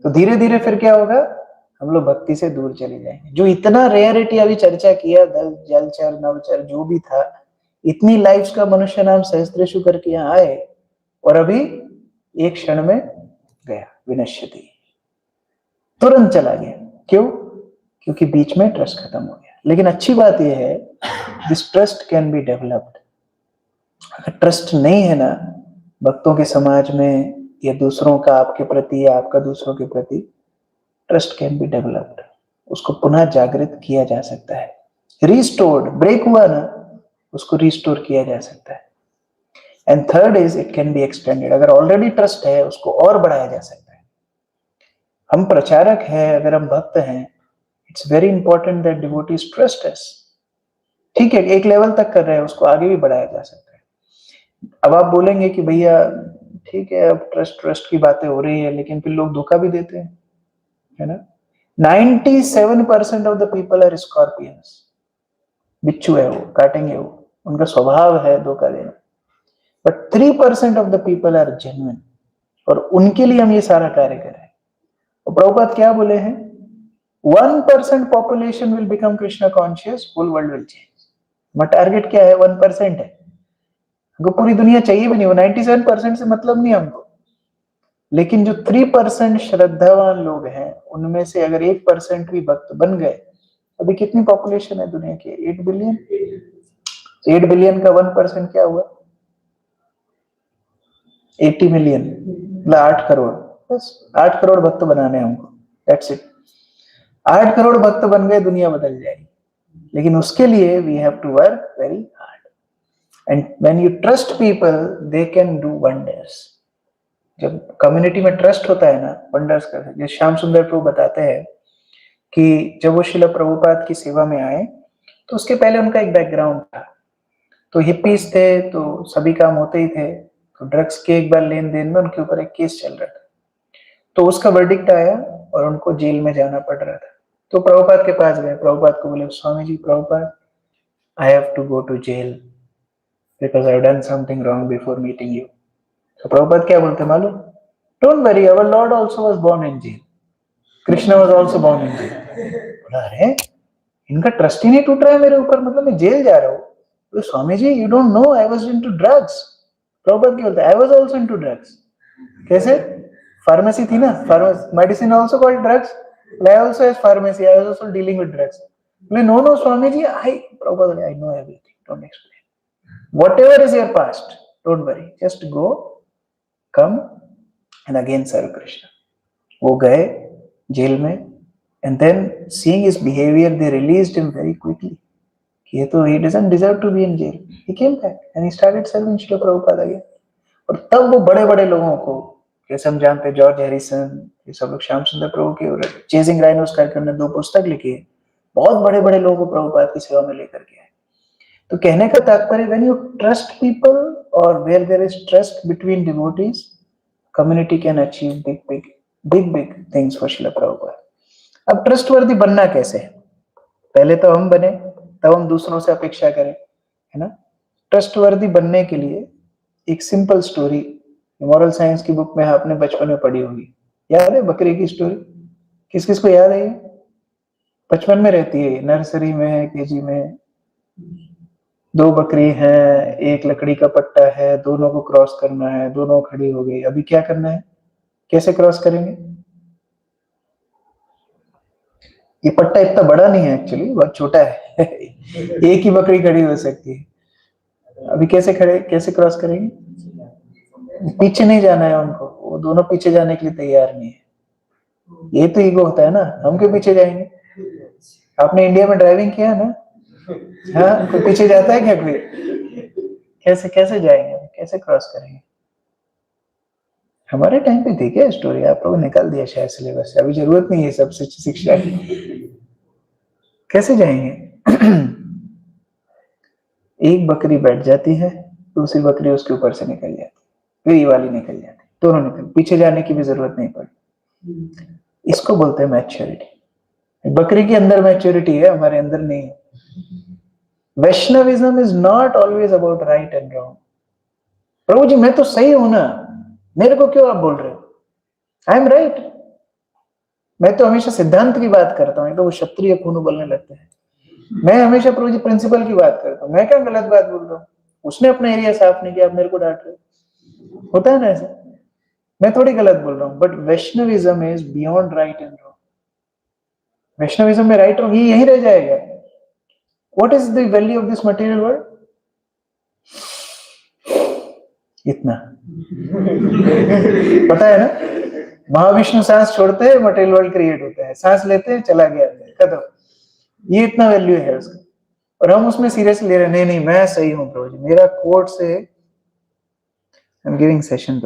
तो धीरे धीरे फिर क्या होगा? हम लोग भक्ति से दूर चले जाएंगे। जो इतना रेयरिटी अभी चर्चा किया, जलचर नवचर जो भी था, इतनी लाइफ्स का मनुष्य नाम सहस्त्रेषु करके यहाँ आए और अभी एक क्षण में गया, विनश्यति, तुरंत चला गया। क्यों? क्योंकि बीच में ट्रस्ट खत्म हो गया। लेकिन अच्छी बात यह है, this trust can be developed. अगर ट्रस्ट नहीं है ना भक्तों के समाज में, या दूसरों का आपके प्रति या आपका दूसरों के प्रति, ट्रस्ट कैन बी डेवलप्ड, उसको पुनः जागृत किया जा सकता है। रिस्टोर्ड, ब्रेक हुआ ना, उसको रिस्टोर किया जा सकता है। And third is it can be extended. अगर ऑलरेडी ट्रस्ट है उसको और बढ़ाया जा सकता है। हम प्रचारक हैं, अगर हम भक्त हैं, it's very important that devotees trust us. ठीक है, एक लेवल तक कर रहे हैं, उसको आगे भी बढ़ाया जा सकता है। अब आप बोलेंगे कि भैया ठीक है, अब ट्रस्ट की बातें हो रही है, लेकिन फिर लोग धोखा भी देते हैं, है ना? 97% of the people are scorpions. बिच्छू है, वो काटेंगे, वो उनका स्वभाव है धोखा देना। But 3% of the people are genuine, और उनके लिए हम ये सारा कार्य कर रहे हैं। और प्रभुपाद क्या बोले हैं? 1% population will become Krishna conscious, whole world will change. हमारा टारगेट क्या है? 1% है। हमको पूरी दुनिया चाहिए भी नहीं, वो 97% से मतलब नहीं हमको। लेकिन जो 3% श्रद्धावान लोग हैं, उनमें से अगर 1% भी भक्त बन गए, अभी कितनी पॉपुलेशन है दुनिया की? 8 बिलियन। 8 बिलियन का 1% क्या हुआ? 80 मिलियन, मतलब 8 करोड़। बस 8 करोड़ भक्त बनाने हैं हमको, दैट्स इट। 8 करोड़ भक्त बन गए, दुनिया बदल जाएगी। लेकिन उसके लिए we have to work very hard. And when you trust people, they can do wonders. जब कम्युनिटी में ट्रस्ट होता है ना, वंडर्स कर सकते। श्याम सुंदर प्रभु बताते हैं कि जब वो शिला प्रभुपाद की सेवा में आए, तो उसके पहले उनका एक बैकग्राउंड था। तो हिप्पीज थे, तो सभी काम होते ही थे। तो ड्रग्स के एक बार लेन देन में उनके ऊपर एक केस चल रहा था, तो उसका वर्डिक्ट आया और उनको जेल में जाना पड़ रहा था। तो प्रभुपाद के पास गए, प्रभुपाद को बोले, Swami ji, Prabhupada, I have to go to jail because I have done something wrong before meeting you. तो प्रभुपाद क्या बोलते मालूम? Don't worry, our Lord also was born in jail, Krishna was also born in jail. बोला, अरे इनका ट्रस्ट ही नहीं टूट रहा है मेरे ऊपर, मतलब मैं जेल जा रहा हूँ। तो Swami ji, you don't know, I was into drugs. Prabhupada क्या बोलते, I was also into drugs. कैसे? फार्मेसी थी ना, medicine also called drugs, I also has pharmacy, I was also dealing with drugs. बोले, no no Swami ji, I, Prabhupada, I know everything, don't explain, whatever is your past, don't worry, just go, come and again serve Krishna. वो गए jail में, and then seeing his behavior, they released him very quickly. ये तो he doesn't deserve to be in jail. He came back and he started serving Srila Prabhupada again. और तब वो बड़े बड़े लोगों को, जैसे हम जानते हैं जॉर्ज हैरिसन, ये सब लोग श्याम सुंदर प्रभु के चेजिंग राइनोस करके उन्होंने 2 पुस्तक लिखी है, बहुत बड़े बड़े लोगों को प्रभुपाद की सेवा में लेकर के आए। तो कहने का तात्पर्य, when you trust people or where there is trust between devotees, community can achieve big things for Srila Prabhupada. अब ट्रस्टवर्दी बनना कैसे है? पहले तो हम बने, तब हम दूसरों से अपेक्षा करें, है ना? ट्रस्टवर्दी बनने के लिए एक सिंपल स्टोरी मॉरल साइंस की बुक में आपने बचपन में पढ़ी होगी, याद है? बकरी की स्टोरी किस किस को याद है? बचपन में रहती है, नर्सरी में, केजी में। 2 बकरी हैं, एक लकड़ी का पट्टा है, दोनों को क्रॉस करना है, दोनों खड़ी हो गई। अभी क्या करना है? कैसे क्रॉस करेंगे? ये पट्टा इतना बड़ा नहीं है, एक्चुअली बहुत छोटा है। एक ही बकरी खड़ी हो सकती है। अभी कैसे क्रॉस करेंगे? पीछे नहीं जाना है उनको, वो दोनों पीछे जाने के लिए तैयार नहीं है। ये तो ईगो होता है ना, हम क्यों पीछे जाएंगे? आपने इंडिया में ड्राइविंग किया है ना? हाँ, कोई पीछे जाता है क्या? कोई कैसे जाएंगे? कैसे क्रॉस करेंगे? हमारे टाइम पे थी क्या स्टोरी? आप लोगों ने निकाल दिया शायद सिलेबस से, अभी जरूरत नहीं है सब शिक्षा की। कैसे जाएंगे? एक बकरी बैठ जाती है, दूसरी बकरी उसके ऊपर से निकल जाती, फिर ये वाली निकल जाती, दोनों निकल, पीछे जाने की भी जरूरत नहीं पड़ी। इसको बोलते हैं मैच्योरिटी। बकरी के अंदर मैच्योरिटी है, हमारे अंदर नहीं है। Vaishnavism is not always about right and wrong. Prabhu ji मैं तो सही हूं ना, मेरे को क्यों आप बोल रहे हो? I am right. मैं तो हमेशा सिद्धांत की बात करता हूँ, तो वो क्षत्रिय खून बोलने लगते हैं। मैं हमेशा प्रभु जी प्रिंसिपल की बात करता हूँ, मैं क्या गलत बात बोल रहा हूँ? उसने अपना एरिया साफ नहीं किया, आप मेरे को डांट रहे हो? होता है ना ऐसा? मैं थोड़ी गलत बोल रहा हूँ। But Vaishnavism is beyond right and wrong. Vaishnavism में राइट रॉन्ग यही रह जाएगा। What is the value of this material world? इतना पता है ना? महाविष्णु सांस छोड़ते हैं, मटेरियल वर्ल्ड क्रिएट होता है, सांस लेते हैं, चला गया, खत्म। ये इतना वैल्यू है उसका, और हम उसमें सीरियसली ले रहे हैं। नहीं नहीं मैं सही हूं प्रभु जी, मेरा कोर्ट से आई एम गिविंग सेशन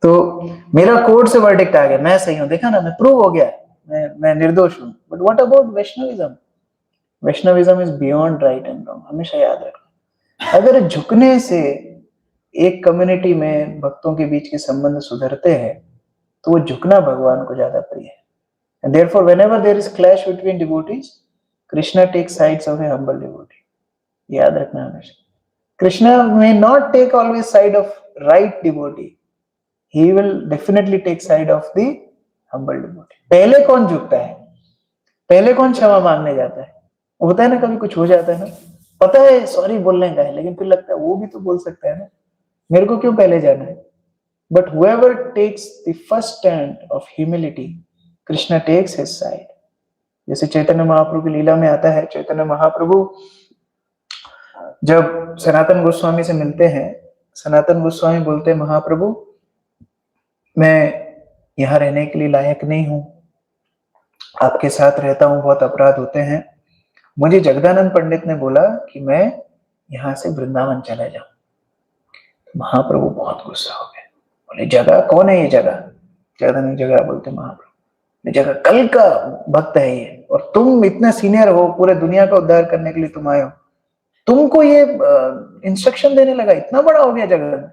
तो मेरा कोर्ट से वर्डिक्ट आ गया, मैं सही हूं, देखा ना, मैं प्रूव हो गया, मैं निर्दोष हूं। But what about Vaishnavism? Vaishnavism is beyond right and wrong, हमेशा याद रखना। अगर झुकने से एक कम्युनिटी में भक्तों के बीच के संबंध सुधरते हैं, तो वो झुकना भगवान को ज्यादा प्रिय है। And therefore, whenever there is clash between devotees, Krishna takes sides of a humble devotee. याद रखना हमेशा। Krishna may not take always side of right devotee. He will definitely take side of the humble devotee. पहले कौन झुकता है? पहले कौन क्षमा मांगने जाता है? होता है ना, कभी कुछ हो जाता है ना, पता है सॉरी बोलने का है, लेकिन फिर लगता है वो भी तो बोल सकता है ना, मेरे को क्यों पहले जाना है? But whoever takes the first stand of humility, Krishna takes his side. जैसे चैतन्य महाप्रभु की लीला में आता है, चैतन्य महाप्रभु जब सनातन गोस्वामी से मिलते हैं, सनातन गोस्वामी बोलते हैं, महाप्रभु मैं यहाँ रहने के लिए लायक नहीं हूं, आपके साथ रहता हूं बहुत अपराध होते हैं, मुझे जगदानंद पंडित ने बोला कि मैं यहाँ से वृंदावन चला जाऊं। महाप्रभु बहुत गुस्सा हो गए, बोले जगह कौन है ये जगह? जगदानंद जगह बोलते महाप्रभु, जगह कल का भक्त है ये, और तुम इतना सीनियर हो, पूरे दुनिया का उद्धार करने के लिए तुम आए हो, तुमको ये इंस्ट्रक्शन देने लगा, इतना बड़ा हो गया जगह।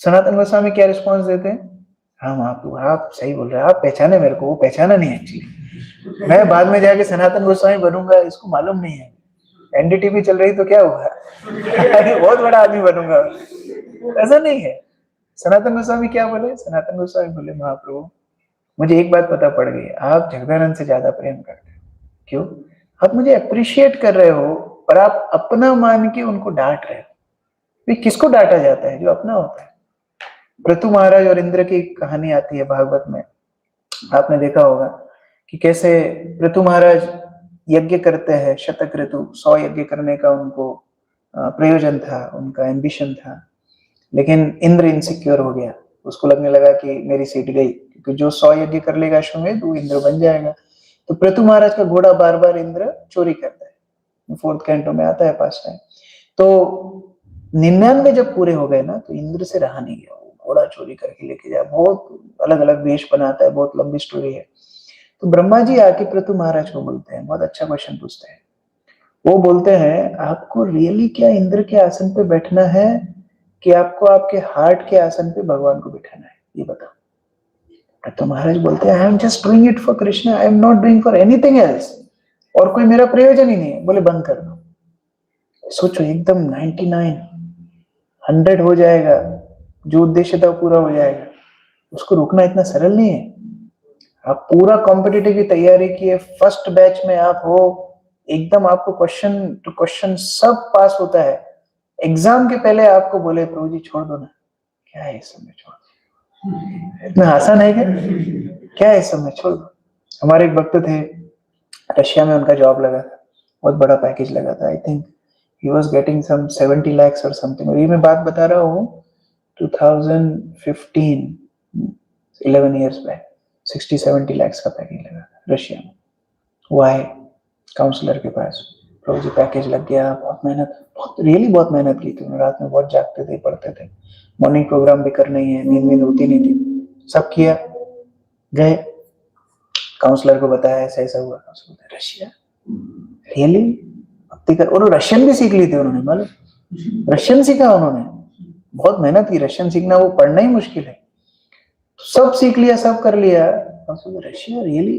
सनातन गोस्वामी क्या रिस्पॉन्स देते हैं? हाँ महाप्रभु आप सही बोल रहे हैं, आप पहचाने मेरे को, वो पहचाना नहीं एक्चुअली, मैं बाद में जाके सनातन गोस्वामी बनूंगा, इसको मालूम नहीं है, एनडीटीवी चल रही तो क्या हुआ बहुत बड़ा आदमी बनूंगा, ऐसा नहीं है। सनातन गोस्वामी क्या बोले? सनातन गोस्वामी बोले महाप्रभु मुझे एक बात पता पड़ गई, आप जगदानंद से ज्यादा प्रेम करते हो। क्यों? आप मुझे अप्रिशिएट कर रहे हो, पर आप अपना मान के उनको डांट रहे हो। किसको डांटा जाता है? जो अपना होता है। पृथु महाराज और इंद्र की कहानी आती है भागवत में, आपने देखा होगा कि कैसे पृथु महाराज यज्ञ करते हैं, शतक ऋतु 100 यज्ञ करने का उनको प्रयोजन था, उनका एम्बिशन था, लेकिन इंद्र इनसिक्योर हो गया, उसको लगने लगा कि मेरी सीट गई, क्योंकि जो 100 यज्ञ कर लेगा अश्वमेध वो इंद्र बन जाएगा। तो पृथु महाराज का घोड़ा बार बार इंद्र चोरी करता है, 4th कैंटो में आता है पास टाइम। तो 99 जब पूरे हो गए ना, तो इंद्र से रहा नहीं गया, घोड़ा चोरी करके लेके जाए, बहुत अलग अलग वेश बनाता है, बहुत लंबी स्टोरी है। तो ब्रह्मा जी आके पृथु महाराज को बोलते हैं, बहुत अच्छा क्वेश्चन पूछते हैं, वो बोलते हैं आपको रियली क्या इंद्र के आसन पे बैठना है कि आपको आपके हार्ट के आसन पे भगवान को बिठाना है, ये बताओ। तो महाराज बोलते हैं I am just doing it for Krishna, I am not doing for anything else, और कोई मेरा प्रयोजन ही नहीं है। बोले बंद कर दो। सोचो एकदम 99 100 हो जाएगा, जो उद्देश्य था पूरा हो जाएगा, उसको रोकना इतना सरल नहीं है। आप पूरा कॉम्पिटिटिव की तैयारी किए, फर्स्ट बैच में आप हो, एकदम आपको क्वेश्चन टू क्वेश्चन सब पास होता है, एग्जाम के पहले आपको बोले प्रभु जी छोड़ दो ना, क्या है इस समय छोड़ दो, इतना आसान है क्या है इस समय छोड़ दो। हमारे एक भक्त थे, रशिया में उनका जॉब लगा था, बहुत बड़ा पैकेज लगा था, I think he was getting some 70 lakhs और समथिंग। ये मैं बात बता रहा हूँ 2015 11 years बैक, 60-70 lakhs का पैकेज लगा था रशिया में। वो आए काउंसलर के पास, प्रभु जी पैकेज लग गया, बहुत मेहनत, बहुत रियली बहुत मेहनत की थी, रात में बहुत जागते थे, पढ़ते थे, मॉर्निंग प्रोग्राम भी करना ही है, नींद होती नहीं थी, सब किया, गए काउंसलर को बताया ऐसा ऐसा हुआ, रशिया रियली भक्ति कर, और रशियन भी सीख ली थी उन्होंने, मालूम, रशियन सीखा उन्होंने, बहुत मेहनत की, रशियन सीखना वो पढ़ना ही मुश्किल है, सब सीख लिया, सब कर लिया। रशिया रियली,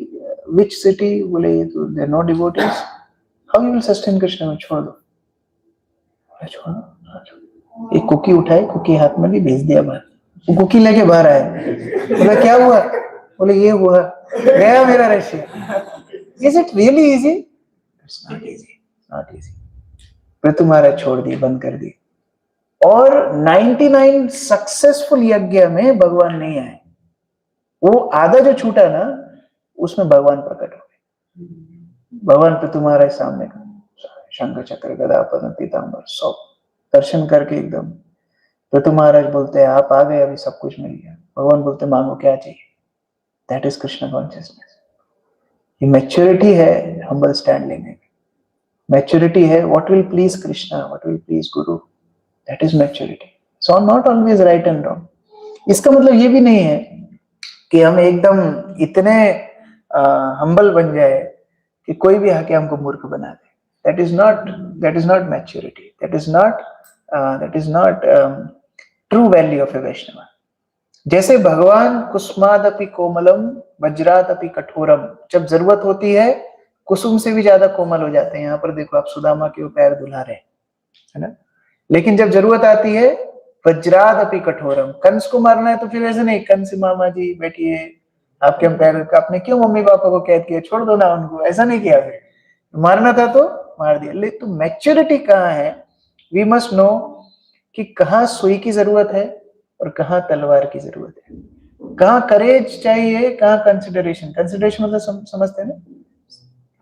विच सिटी, बोले ये तो there no devotees, how you will sustain Krishna, में छोड़ दो, छोड़ो। एक कुकी उठाई, कुकी हाथ में भी भेज दिया बाहर, वो कुकी लेके बाहर आया, बोला क्या हुआ, बोले ये हुआ, गया मेरा Russia. Is it really easy? It's not easy, not easy. फिर तुम्हारा छोड़ दी, बंद कर दी। और 99 सक्सेसफुल यज्ञ में भगवान नहीं आए, वो आधा जो छूटा ना उसमें भगवान प्रकट हो गए। भगवान पे तुम्हारे सामने शंख चक्र गदा पद्म पीतांबर सब दर्शन करके एकदम, तो तुम महाराज बोलते हैं आप आ गए, अभी सब कुछ मिल गया। भगवान बोलते मांगो क्या चाहिए, दैट इज कृष्ण कॉन्शियसनेस। ये मैच्योरिटी है हम्बल स्टैंड लेने में, मैच्योरिटी है what will please Krishna, what will please guru, that is maturity. So not always right and wrong. इसका मतलब ये भी नहीं है कि हम एकदम इतने हम्बल बन जाए कि कोई भी आके हमको मूर्ख बना दे। that is not maturity, that is not true value of a Vaishnava। जैसे भगवान कुसुमादपि कोमलम वज्रादपि कठोरम, जब जरूरत होती है कुसुम से भी ज्यादा कोमल हो जाते हैं। यहाँ पर देखो आप सुदामा के पैर दुला रहे है ना, लेकिन जब जरूरत आती है वज्रादपि कठोरम, कंस को मारना है तो फिर ऐसे नहीं, कंस मामा जी बैठिए, आपके पैर, आपने क्यों मम्मी पापा को कैद किया, छोड़ दो ना उनको, ऐसा नहीं किया, फिर मारना था तो मार दिया। लेकिन तो मैच्योरिटी कहाँ है, वी मस्ट नो कि कहाँ सुई की जरूरत है और कहाँ तलवार की जरूरत है, कहाँ करेज चाहिए, कहाँ कंसिडरेशन, कंसिडरेशन मतलब समझते हैं ना,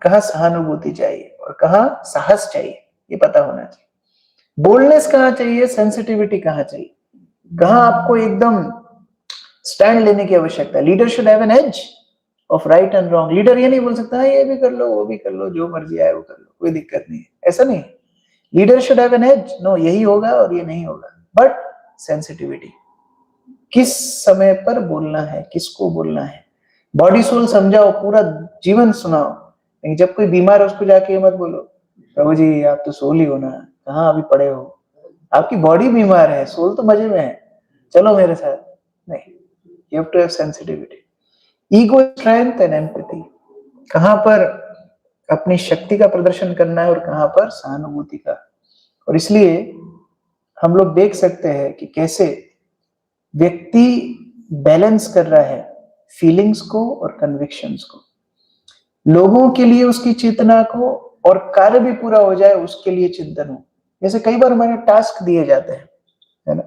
कहाँ सहानुभूति चाहिए और कहाँ साहस चाहिए, ये पता होना चाहिए। बोल्डनेस कहाँ चाहिए, सेंसिटिविटी कहाँ चाहिए, कहाँ आपको एकदम स्टैंड लेने की आवश्यकता है। Leader should have an edge of right and wrong. Leader ये नहीं बोल सकता है ये भी कर लो वो भी कर लो, जो मर्जी आए वो कर लो, कोई दिक्कत नहीं है, ऐसा नहीं। Leader should have an edge, no यही होगा और ये नहीं होगा, बट सेंसिटिविटी, किस समय पर बोलना है, किसको बोलना है, बॉडी सोल समझाओ, पूरा जीवन सुनाओ, लेकिन जब कोई बीमार है उसको जाके मत बोलो प्रभु जी आप तो सोल ही हो ना, कहाँ अभी पड़े हो, आपकी बॉडी बीमार है, सोल तो मजे में है, चलो मेरे साथ, नहीं। You have to have sensitivity, ego, strength and empathy, कहां पर अपनी शक्ति का प्रदर्शन करना है और कहां पर सहानुभूति का। और इसलिए हम लोग देख सकते हैं कि कैसे व्यक्ति बैलेंस कर रहा है फीलिंग्स को और कन्विक्शंस को, लोगों के लिए उसकी चेतना को, और कार्य भी पूरा हो जाए उसके लिए चिंतन हो। जैसे कई बार हमारे टास्क दिए जाते हैं है ना,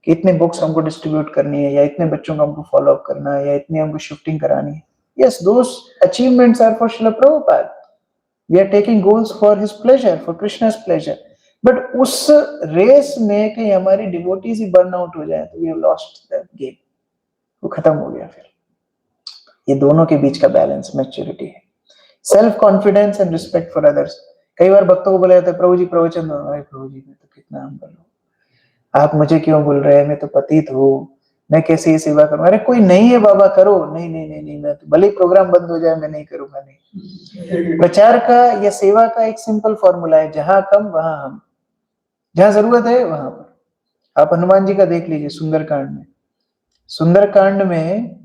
कि इतने बुक्स हमको डिस्ट्रीब्यूट करनी है, या इतने बच्चों को हमको फॉलो अप करना है, या इतनी हमको शिफ्टिंग करानी है। Yes, those achievements are for Srila Prabhupada, we are taking goals for his pleasure, for कृष्णा's प्लेजर। बट उस रेस में कहीं हमारी डिवोटीज ही बर्न आउट हो जाए तो we have lost the game, वो खत्म हो गया। फिर ये दोनों के बीच का बैलेंस मैच्योरिटी है, self confidence and respect for others. कई बार भक्तों को बोला जाता है प्रभु जी प्रवचन दो, अरे प्रभु जी मैं तो कितना हम बोलूं, आप मुझे क्यों बोल रहे हैं, मैं तो पतित हूँ, मैं कैसे ये सेवा करूं, अरे कोई नहीं है बाबा करो, नहीं नहीं नहीं नहीं, मैं तो भले ही प्रोग्राम बंद हो जाए मैं नहीं करूंगा, नहीं। प्रचार का या सेवा का एक सिंपल फॉर्मूला है, जहां कम वहां हम, जहां जरूरत है वहां पर। आप हनुमान जी का देख लीजिए सुंदरकांड में, सुंदरकांड में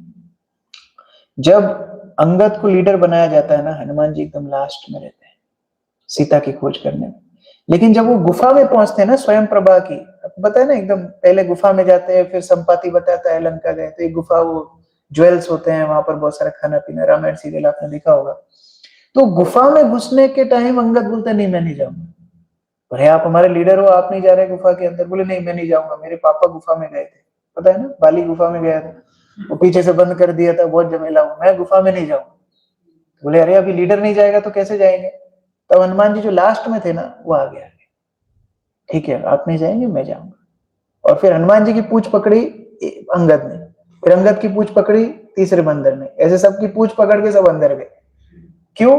जब अंगद को लीडर बनाया जाता है ना, हनुमान जी एकदम लास्ट में रहते हैं सीता की खोज करने में, लेकिन जब वो गुफा में पहुंचते हैं ना स्वयं प्रभा की, आपको पता है ना, एकदम पहले गुफा में जाते हैं, फिर संपाति बताता है लंका गए तो एक गुफा, वो ज्वेल्स होते हैं वहां पर, बहुत सारा खाना पीना, रामायण सीरियल आपने देखा होगा। तो गुफा में घुसने के टाइम अंगद बोलता नहीं मैं नहीं जाऊंगा, अरे आप हमारे लीडर हो, आप नहीं जा रहे गुफा के अंदर, बोले नहीं मैं नहीं जाऊंगा, मेरे पापा गुफा में गए थे, पता है ना, बाली गुफा में गया था, वो पीछे से बंद कर दिया था, बहुत झमेला हुआ, मैं गुफा में नहीं जाऊंगा। बोले अरे अभी लीडर नहीं जाएगा तो कैसे जाएंगे, तब हनुमान जी जो लास्ट में थे ना वो आ गया, ठीक है आप नहीं जाएंगे मैं जाऊंगा। और फिर हनुमान जी की पूंछ पकड़ी अंगद ने, फिर अंगद की पूंछ पकड़ी तीसरे बंदर ने, ऐसे सबकी पूंछ पकड़ के सब अंदर गए। क्यों,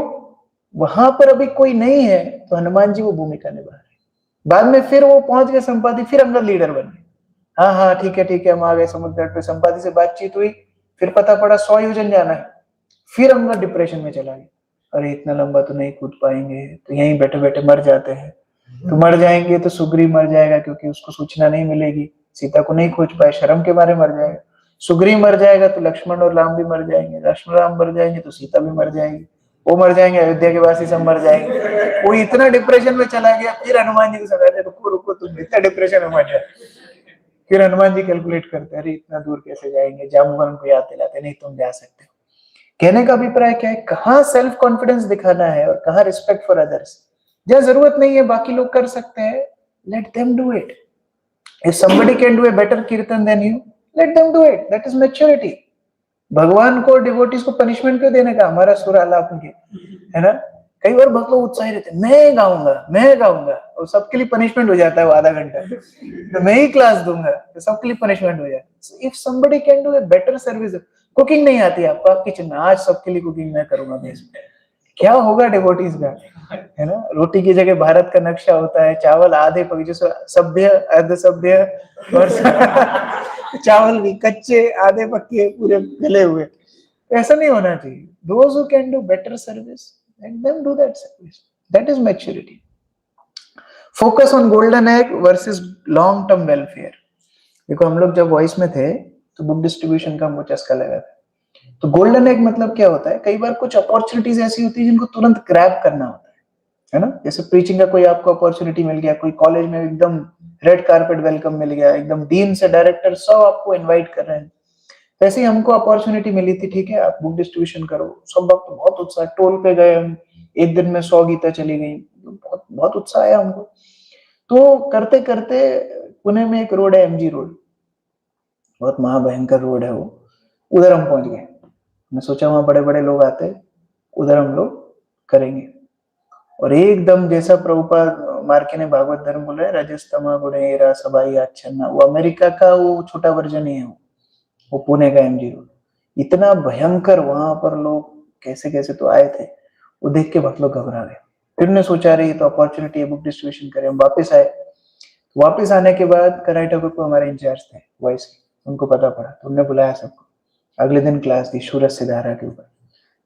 वहां पर अभी कोई नहीं है तो हनुमान जी वो भूमिका निभा रहे। बाद में फिर वो पहुंच गए संपाति, फिर अंगद लीडर बन गए, हाँ हाँ ठीक है हम आ गए समुद्र तट पे, संपाति से बातचीत हुई, फिर पता पड़ा 100 योजन जाना है, फिर हम लोग डिप्रेशन में चला गया, अरे इतना लंबा तो नहीं कूद पाएंगे, तो यहीं बैठे बैठे मर जाते हैं। तो मर जाएंगे तो सुग्रीव मर जाएगा क्योंकि उसको सूचना नहीं मिलेगी, सीता को नहीं खोज पाए, शर्म के मारे मर जाएगा। सुग्रीव मर जाएगा तो लक्ष्मण और राम भी मर जाएंगे, लक्ष्मण राम मर जाएंगे तो सीता भी मर जाएगी, वो मर जाएंगे, अयोध्या के वासी सब मर जाएंगे। वो इतना डिप्रेशन में चला गया, फिर हनुमान जी को समझा, रुको रुको तुम इतना डिप्रेशन में मत जाओ। फिर हनुमान जी कैलकुलेट करते हैं, अरे इतना दूर कैसे जाएंगे, जामुन को याद दिलाते, नहीं तुम जा सकते हो। कहने का अभिप्राय क्या है, कहाँ सेल्फ कॉन्फिडेंस दिखाना है और कहाँ रिस्पेक्ट फॉर अदर्स। जहां जरूरत नहीं है बाकी लोग कर सकते हैं, let them do it. If somebody can do a better कीर्तन than you, let them do it, that is maturity। भगवान को डिवोटीज को पनिशमेंट क्यों देने का, हमारा सुर आलाप के, है ना। कई बार भक्त लोग उत्साही रहते हैं, मैं गाऊंगा, और सबके लिए पनिशमेंट हो जाता है वो आधा घंटा, तो मैं ही क्लास दूंगा, तो सबके लिए पनिशमेंट हो जाता है। If somebody can do a better service, cooking नहीं आती आपको, आप किचन में, आज सबके लिए कुकिंग मैं करूंगा बेस, क्या होगा डिवोटीज का, है ना। रोटी की जगह भारत का नक्शा होता है, चावल आधे पके, जो सभ्य अर्ध सभ्य, और चावल भी कच्चे आधे पके पूरे गले हुए, ऐसा नहीं होना चाहिए। Those who can do better service, let them do that service, that is maturity। Focus on golden egg versus long term welfare। देखो हम लोग जब वॉइस में थे तो बुक डिस्ट्रीब्यूशन का हमको चस्का लगा था। तो गोल्डन एग मतलब क्या होता है, कई बार कुछ अपॉर्चुनिटीज ऐसी होती है जिनको तुरंत ग्रैब करना होता है ना। जैसे प्रीचिंग का कोई आपको अपॉर्चुनिटी मिल गया, कोई कॉलेज में एकदम रेड कारपेट वेलकम मिल गया, एकदम डीन से डायरेक्टर सब आपको इनवाइट कर रहे हैं, वैसे ही हमको अपॉर्चुनिटी मिली थी, ठीक है आप बुक डिस्ट्रीब्यूशन करो। सब वक्त बहुत उत्साह, टोल पे गए हम, एक दिन में 100 गीता चली गई, बहुत बहुत उत्साह आया हमको। तो करते करते पुणे में एक रोड है एमजी रोड, बहुत महाभयंकर रोड है वो, उधर हम पहुंच गए। मैं सोचा वहां बड़े बड़े लोग आते, उधर हम लोग करेंगे। और एकदम जैसा प्रभुपाद मार्के ने भागवत धर्म बोला है, रजस्तमा गुणेरा सबाई आच्छन्ना, वो अमेरिका का वो छोटा वर्जन ही है वो पुणे का एमजी रोड। इतना भयंकर, वहां पर लोग कैसे कैसे तो आए थे, वो देख के बहुत लोग घबरा गए। फिर ने सोचा रही तो अपॉर्चुनिटी है, बुक डिस्ट्रीब्यूशन करें। हम वापस आए, वापस आने के बाद कराई ठाकुर को हमारे इंचार्ज थे वॉइस के, उनको पता पड़ा तो उन्होंने बुलाया सबको। अगले दिन क्लास दी सूरज सिधारा के ऊपर,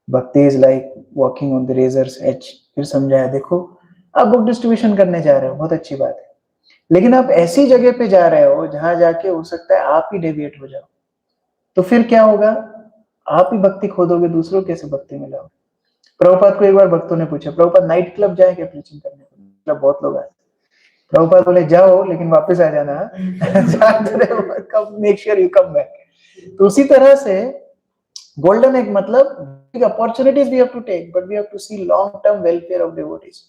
bhakti is like walking on the razor's edge. फिर समझाया, देखो आप बुक डिस्ट्रीब्यूशन करने जा रहे हो, बहुत अच्छी बात है, लेकिन आप ऐसी जगह पे जा रहे हो जहां जाके हो सकता है आप ही डेविएट हो जाओ, तो फिर क्या होगा, आप ही भक्ति खोदोगे, दूसरों कैसे भक्ति में लाओगे। प्रभुपाद को एक बार भक्तों ने पूछा, प्रभुपाद नाइट क्लब जाए क्या प्रीचिंग करने को, मतलब बहुत लोग आए। प्रभुपाद बोले जाओ लेकिन वापस आ जाना, make sure you come back. तो उसी तरह से गोल्डन एग मतलब opportunities we have to take, but we have to see long term welfare of devotees.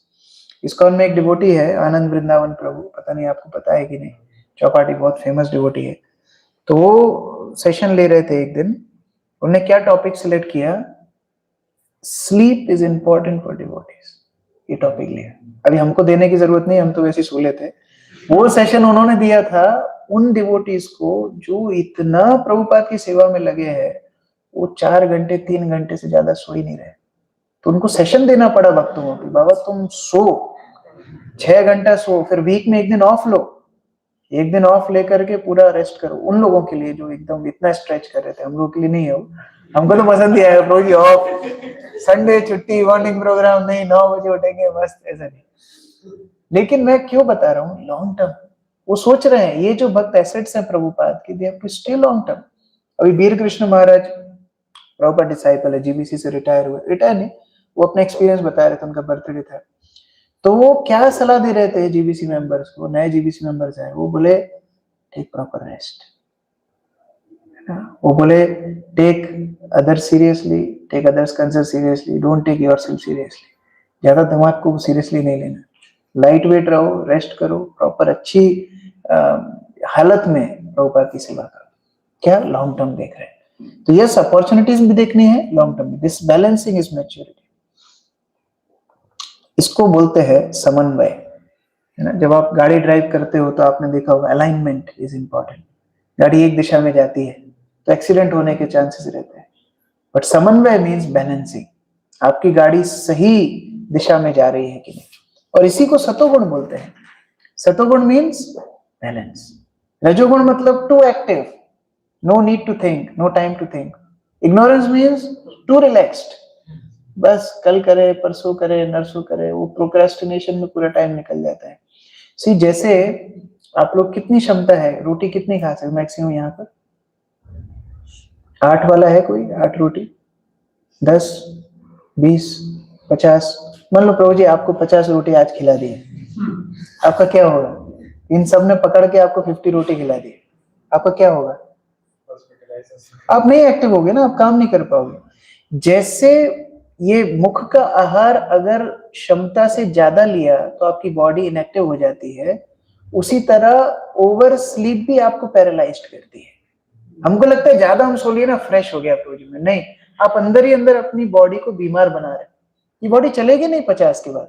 ISKCON में एक डिवोटी है आनंद वृंदावन प्रभु, पता नहीं आपको पता है कि नहीं, चौपाटी बहुत फेमस डिवोटी है। तो वो सेशन ले रहे थे एक दिन, उन्होंने क्या टॉपिक सिलेक्ट किया, sleep is important for devotees, ये टॉपिक लिया। अभी हमको देने की जरूरत नहीं, हम तो वैसे सो लेते। वो सेशन उन्होंने दिया था उन डिवोटीज को जो इतना प्रभुपाद की सेवा में लगे हैं, वो 4 घंटे 3 घंटे से ज्यादा सो ही नहीं रहे। तो उनको सेशन देना पड़ा भक्तों को, बाबा तुम सो 6 घंटा सो, फिर वीक में एक दिन ऑफ लो, एक दिन ऑफ लेकर के पूरा रेस्ट करो। उन लोगों के लिए जो एकदम इतना स्ट्रेच कर रहे थे, हम लोगों के लिए नहीं है वो, हमको तो पसंद ही आया प्रभु जी ऑफ, संडे छुट्टी, मॉर्निंग प्रोग्राम नहीं, 9 बजे उठेंगे मस्त, ऐसा नहीं। लेकिन मैं क्यों बता रहा हूँ, लॉन्ग टर्म वो सोच रहे हैं, ये जो भक्त एसेट्स हैं प्रभुपाद की, they have to stay long term. अभी वीर कृष्ण महाराज प्रभुपाद डिसाइपल है, जीबीसी से रिटायर हुए, रिटायर नहीं, वो अपना एक्सपीरियंस बता रहे थे, उनका बर्थडे था। तो वो क्या सलाह दे रहे थे जीबीसी मेंबर्स को, नए जीबीसी मेंबर्स हैं, वो बोले टेक प्रॉपर रेस्ट, वो बोले take others seriously, take others concern seriously, don't take yourself seriously. ज्यादा दिमाग को सीरियसली नहीं लेना, लाइट वेट रहो, रेस्ट करो, प्रॉपर अच्छी हालत में प्रभुपाद की सेवा करो। क्या लॉन्ग टर्म देख रहे हैं, तो यस अपॉर्चुनिटीज भी देखनी है लॉन्ग टर्म में, दिस बैलेंसिंग इज मैच्योरिटी। इसको बोलते हैं समन्वय, है ना। जब आप गाड़ी ड्राइव करते हो तो आपने देखा होगा अलाइनमेंट इज इंपॉर्टेंट। गाड़ी एक दिशा में जाती है तो एक्सीडेंट होने के चांसेस रहते हैं, बट समन्वय मींस बैलेंसिंग, आपकी गाड़ी सही दिशा में जा रही है कि नहीं। और इसी को सतोगुण बोलते हैं। सतोगुण मींस बैलेंस, रजोगुण मतलब too active, no need to think, no time to think, ignorance means too relaxed, बस कल करे, परसों करे, नरसों करे, वो प्रोक्रेस्टिनेशन में पूरा टाइम निकल जाता है। सी जैसे आप लोग कितनी क्षमता है, रोटी कितनी खा सकते मैक्सिमम यहाँ पर? 8 वाला है कोई? 8 रोटी? 10, 20, 50? मान लो प्रभु जी आपको 50 रोटी आज खिला दी, आपका क्या होगा? इन सब ने पकड़ के आपको 50 रोटी खिला दी, आपका क्या होगा? आप नहीं एक्टिव होगे ना, आप काम नहीं कर पाओगे। जैसे ये मुख का आहार अगर क्षमता से ज्यादा लिया तो आपकी बॉडी इनएक्टिव हो जाती है, उसी तरह ओवर स्लीप भी आपको पैरालाइज्ड करती है। हमको लगता है ज्यादा हम सो लिए ना फ्रेश हो गया प्रोजेक्ट में, नहीं, आप अंदर ही अंदर अपनी बॉडी को बीमार बना रहे हैं। ये बॉडी चलेगी नहीं 50 के बाद,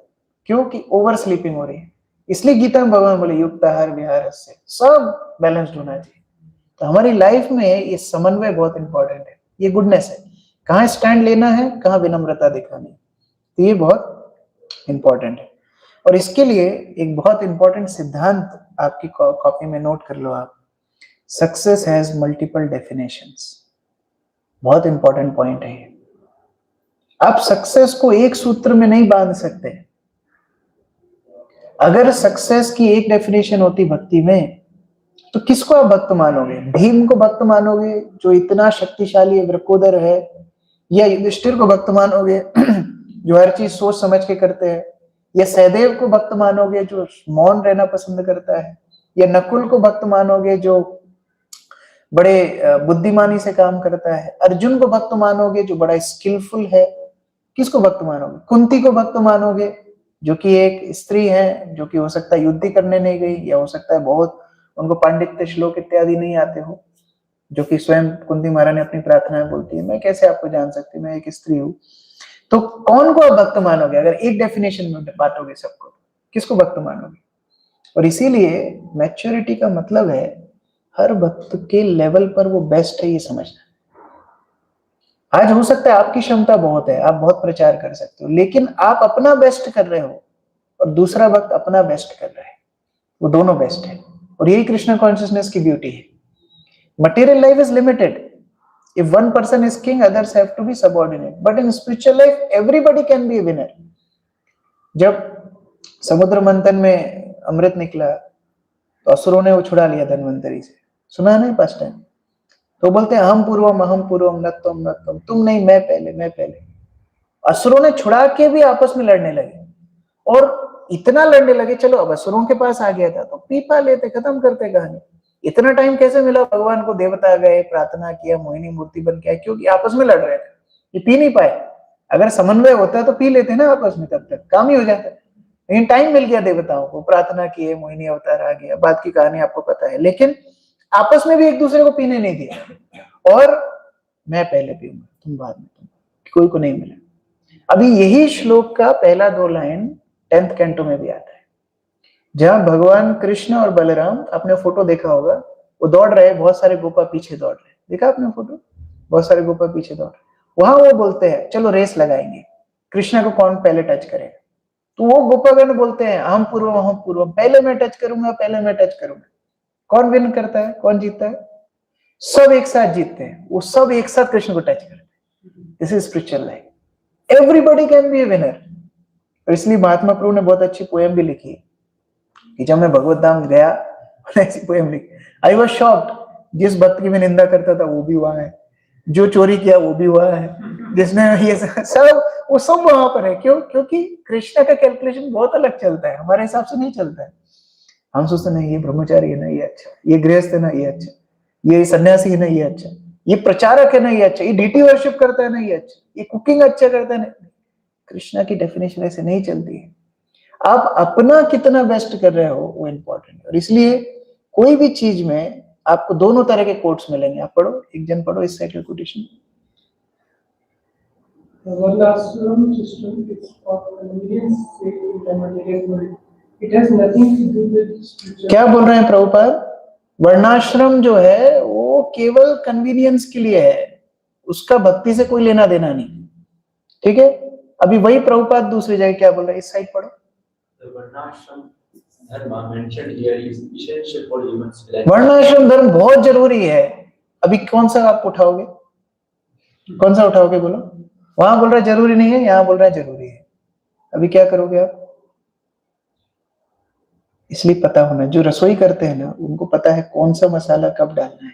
क्योंकि ओवर स्लीपिंग हो रही है। इसलिए गीता में भगवान बोले युक्त आहार विहार से सब बैलेंस्ड होना चाहिए। तो हमारी लाइफ में ये समन्वय बहुत इंपॉर्टेंट है, ये गुडनेस है, कहाँ स्टैंड लेना है, कहाँ विनम्रता दिखानी है, तो ये बहुत इंपॉर्टेंट है। और इसके लिए एक बहुत इंपॉर्टेंट सिद्धांत आपकी कॉपी में नोट कर लो आप, सक्सेस हैज मल्टीपल डेफिनेशंस। बहुत इंपॉर्टेंट पॉइंट है ये। आप सक्सेस को एक सूत्र में नहीं बांध सकते। अगर सक्सेस की एक डेफिनेशन होती भक्ति में, तो किसको आप भक्त मानोगे? भीम को भक्त मानोगे जो इतना शक्तिशाली वृकोदर है, या युधिष्ठिर को भक्त मानोगे जो हर चीज सोच समझ के करते हैं, या सहदेव को भक्त मानोगे जो मौन रहना पसंद करता है, या नकुल को भक्त मानोगे जो बड़े बुद्धिमानी से काम करता है, अर्जुन को भक्त मानोगे जो बड़ा स्किलफुल है, किसको भक्त मानोगे? कुंती को भक्त मानोगे जो कि एक स्त्री है, जो कि हो सकता है युद्ध करने नहीं गई, या हो सकता है बहुत उनको पांडित्य श्लोक इत्यादि नहीं आते हो, जो कि स्वयं कुंती महारानी अपनी प्रार्थनाएं बोलती है, मैं कैसे आपको जान सकती, मैं एक स्त्री हूँ। तो कौन को आप भक्त मानोगे? अगर एक डेफिनेशन में बांटोगे सबको, किसको भक्त मानोगे? और इसीलिए मैच्योरिटी का मतलब है हर भक्त के लेवल पर वो बेस्ट है ये समझना। आज हो सकता है आपकी क्षमता बहुत है, आप बहुत प्रचार कर सकते हो, लेकिन आप अपना बेस्ट कर रहे हो और दूसरा भक्त अपना बेस्ट कर रहा है, वो दोनों बेस्ट है। और यही कृष्ण कॉन्शियसनेस की ब्यूटी है। Material life is limited, if one person is king, others have to be subordinate, but in spiritual life everybody can be a winner. जब समुद्र मंथन में अमृत निकला तो असुरों ने वो छुड़ा लिया धन्वंतरी से, सुना नहीं पास्ट टाइम? तो बोलते हैं हम पूर्वम न तुम, तुम नहीं मैं पहले, मैं पहले। असुरों ने छुड़ा के भी आपस में लड़ने लगे, और इतना लड़ने लगे, चलो अब असुरों के पास आ गया था तो पी पा लेते, खत्म करते कहानी। इतना टाइम कैसे मिला भगवान को? देवता गए, प्रार्थना किया, मोहिनी मूर्ति बन के आए, क्योंकि आपस में लड़ रहे थे, ये पी नहीं पाए। अगर समन्वय होता तो पी लेते ना आपस में, तब तक काम ही हो जाता। लेकिन टाइम मिल गया देवताओं को, प्रार्थना किए, मोहिनी अवतार आ गया, बात की कहानी आपको पता है, लेकिन आपस में भी एक दूसरे को पीने नहीं दिया। और मैं पहले पीऊंगा, तुम बाद में, तुम, कोई को नहीं मिला। अभी यही श्लोक का पहला 2 लाइन 10th कैंटो में भी आता है, जहां भगवान कृष्ण और बलराम, आपने फोटो देखा होगा, वो दौड़ रहे, बहुत सारे गोपा पीछे दौड़ रहे, देखा आपने फोटो? बहुत सारे गोपा पीछे दौड़ रहे। वहां वो बोलते हैं चलो रेस लगाएंगे, कृष्ण को कौन पहले टच करेगा। तो वो गोपागण बोलते हैं हम पूर्वम, पहले मैं टच करूंगा, पहले मैं टच करूंगा। कौन विन करता है, कौन जीतता है? सब एक साथ जीतते हैं, वो सब एक साथ कृष्ण को टच करते हैं। This is spiritual life, everybody can be A winner. और इसलिए महात्मा प्रभु ने बहुत अच्छी पोएम भी लिखी कि जब मैं भगवत धाम गया, ऐसी पोएम लिखी, आई वाज शॉक्ड, जिस भक्त की मैं निंदा करता था वो भी वहां है, जो चोरी किया वो भी वहां है, जिसने ये सब, वो सब वहां पर है। क्यों? क्योंकि कृष्ण का कैलकुलेशन बहुत अलग चलता है, हमारे हिसाब से नहीं चलता है। हम सोचते नहीं ये ब्रह्मचारी है ना ये अच्छा, ये गृहस्थ है ना ये अच्छा, ये सन्यासी है ना ये अच्छा, ये प्रचारक है ना ये अच्छा, ये डीटी वर्शिप करता है ना ये अच्छा, ये कुकिंग अच्छा करता है ना। कृष्णा की डेफिनेशन ऐसे नहीं चलती है। आप अपना कितना बेस्ट कर रहे हो वो इंपॉर्टेंट है। और इसलिए कोई भी चीज में आपको दोनों तरह के कोट्स मिलेंगे। आप पढ़ो, एक जन पढ़ो इस साइड का quotation. Varnashrama system is for convenience sake in the material world, it has nothing to do with spiritual. क्या बोल रहे हैं प्रभुपाद? वर्णाश्रम जो है वो केवल कन्वीनियंस के लिए है, उसका भक्ति से कोई लेना देना नहीं, ठीक है? अभी वही प्रभुपाद दूसरी जगह क्या बोल रहे हैं, इस साइड पढ़ो। वर्णाश्रम धर्म बहुत जरूरी है। अभी कौन सा आप उठाओगे? कौन सा उठाओगे बोलो? वहां बोल रहा है जरूरी नहीं है, यहाँ बोल रहा है जरूरी है। अभी क्या करोगे आप? इसलिए पता होना, जो रसोई करते हैं ना उनको पता है कौन सा मसाला कब डालना है,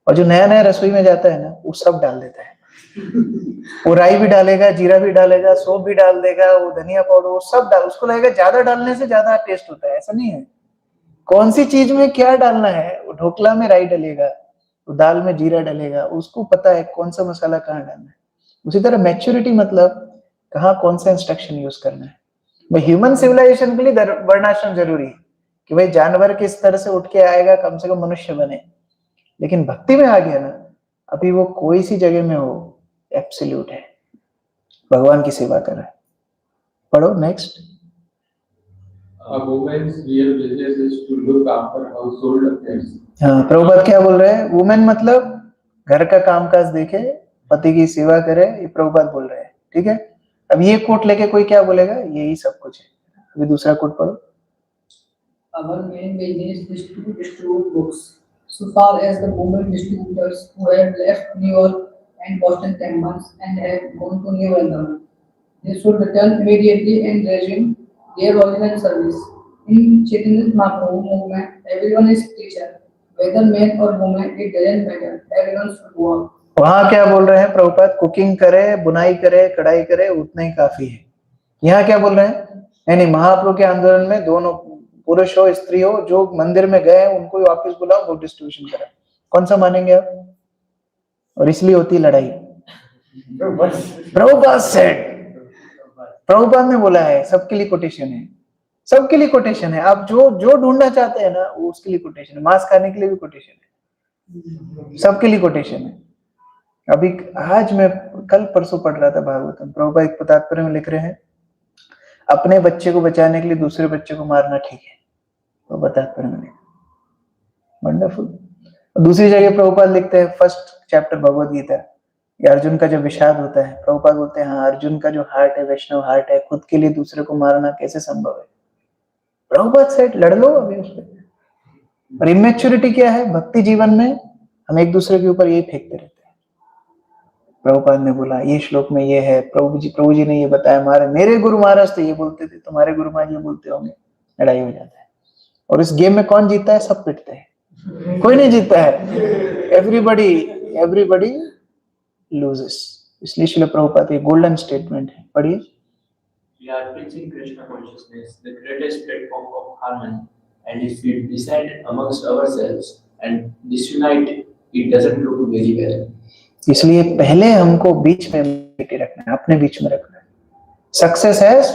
और जो नया नया रसोई में जाता है ना वो सब डाल देता है। वो राई भी डालेगा, जीरा भी डालेगा, सौंफ भी डाल देगा, वो धनिया पाउडर, वो सब डाल, उसको लगेगा ज्यादा डालने से ज्यादा टेस्ट होता है। ऐसा नहीं है। कौन सी चीज में क्या डालना है, वो ढोकला में राई डालेगा, वो दाल में जीरा डालेगा, उसको पता है कौन सा मसाला कहाँ डालना है। उसी तरह मैच्योरिटी मतलब कहाँ कौन सा इंस्ट्रक्शन यूज करना है। भाई ह्यूमन सिविलाइजेशन के लिए वर्णाश्रम जरूरी है कि भाई जानवर के स्तर से उठ के आएगा, कम से कम मनुष्य बने। लेकिन भक्ति में आ गया ना, अभी वो कोई सी जगह में हो, एब्सोल्यूट है, भगवान की सेवा कर रहा है। पढ़ो next. A woman's real business is to look after household affairs. हाँ, प्रभुपाद क्या बोल रहे हैं? वुमेन मतलब घर का कामकाज देखे, पति की सेवा करे, ये प्रभुपाद बोल रहे हैं। ठीक है, अब ये कोट लेके कोई क्या बोलेगा? यही सब कुछ है। अभी दूसरा कोट पढ़ो। Our main business is to distribute books. So far as the women distributors who have left New York and Boston temples and have gone to New England, they should return immediately and resume their original service. In Chaitanya Mahaprabhu movement, everyone is teacher. Whether man or woman, it doesn't matter. Everyone should work. वहां क्या बोल रहे हैं Prabhupada? Cooking करे, बुनाई करे, कढ़ाई करे, उतना ही काफी है। यहाँ क्या बोल रहे हैं? नहीं, महाप्रभु के आंदोलन में दोनों, पुरुष हो स्त्री हो, जो मंदिर में गए उनको वापस बुलाओ, वो डिस्ट्रीब्यूशन करें। कौन सा मानेंगे आप? और इसलिए होती है लड़ाई। प्रभुपाद सेड, प्रभुपाद ने बोला है, सबके लिए कोटेशन है, सबके लिए कोटेशन है। आप जो जो ढूंढना चाहते हैं ना वो उसके लिए कोटेशन है। मांस खाने के लिए भी कोटेशन है, सबके लिए कोटेशन है। अभी आज मैं कल परसों पढ़ रहा था भागवतम, प्रभुपाद एक तात्पर्य में लिख रहे हैं, अपने बच्चे को बचाने के लिए दूसरे बच्चे को मारना ठीक है, तो तात्पर्य में लिखा। वंडरफुल। दूसरी जगह प्रभुपाद लिखते हैं, फर्स्ट चैप्टर भगवद गीता, अर्जुन का जब विषाद होता है, प्रभुपाद बोलते हैं हाँ, अर्जुन का जो हार्ट है वैष्णव हार्ट है, खुद के लिए दूसरे को मारना कैसे संभव है? प्रभुपाद सेठ लड़ लो अभी उस पर। और इमेच्योरिटी क्या है भक्ति जीवन में? हम एक दूसरे के ऊपर यही फेंकते रहते हैं। प्रभुपाद ने बोला ये श्लोक में ये है, प्रभु जी ने ये बताया, मेरे गुरु महाराज तो ये बोलते थे, तुम्हारे गुरु महाराज ये बोलते होंगे, लड़ाई हो जाता है। और इस गेम में कौन जीतता है? सब पिटते हैं, कोई नहीं जीतता है। Everybody loses. इसलिए श्रील प्रभुपाद ये गोल्डन स्टेटमेंट है, पढ़िए। We are preaching Krishna consciousness, the greatest platform of harmony, and if we decide amongst ourselves and disunite, it doesn't look very well. इसलिए पहले हमको बीच में बैठे रखना है, अपने बीच में रखना है। Success has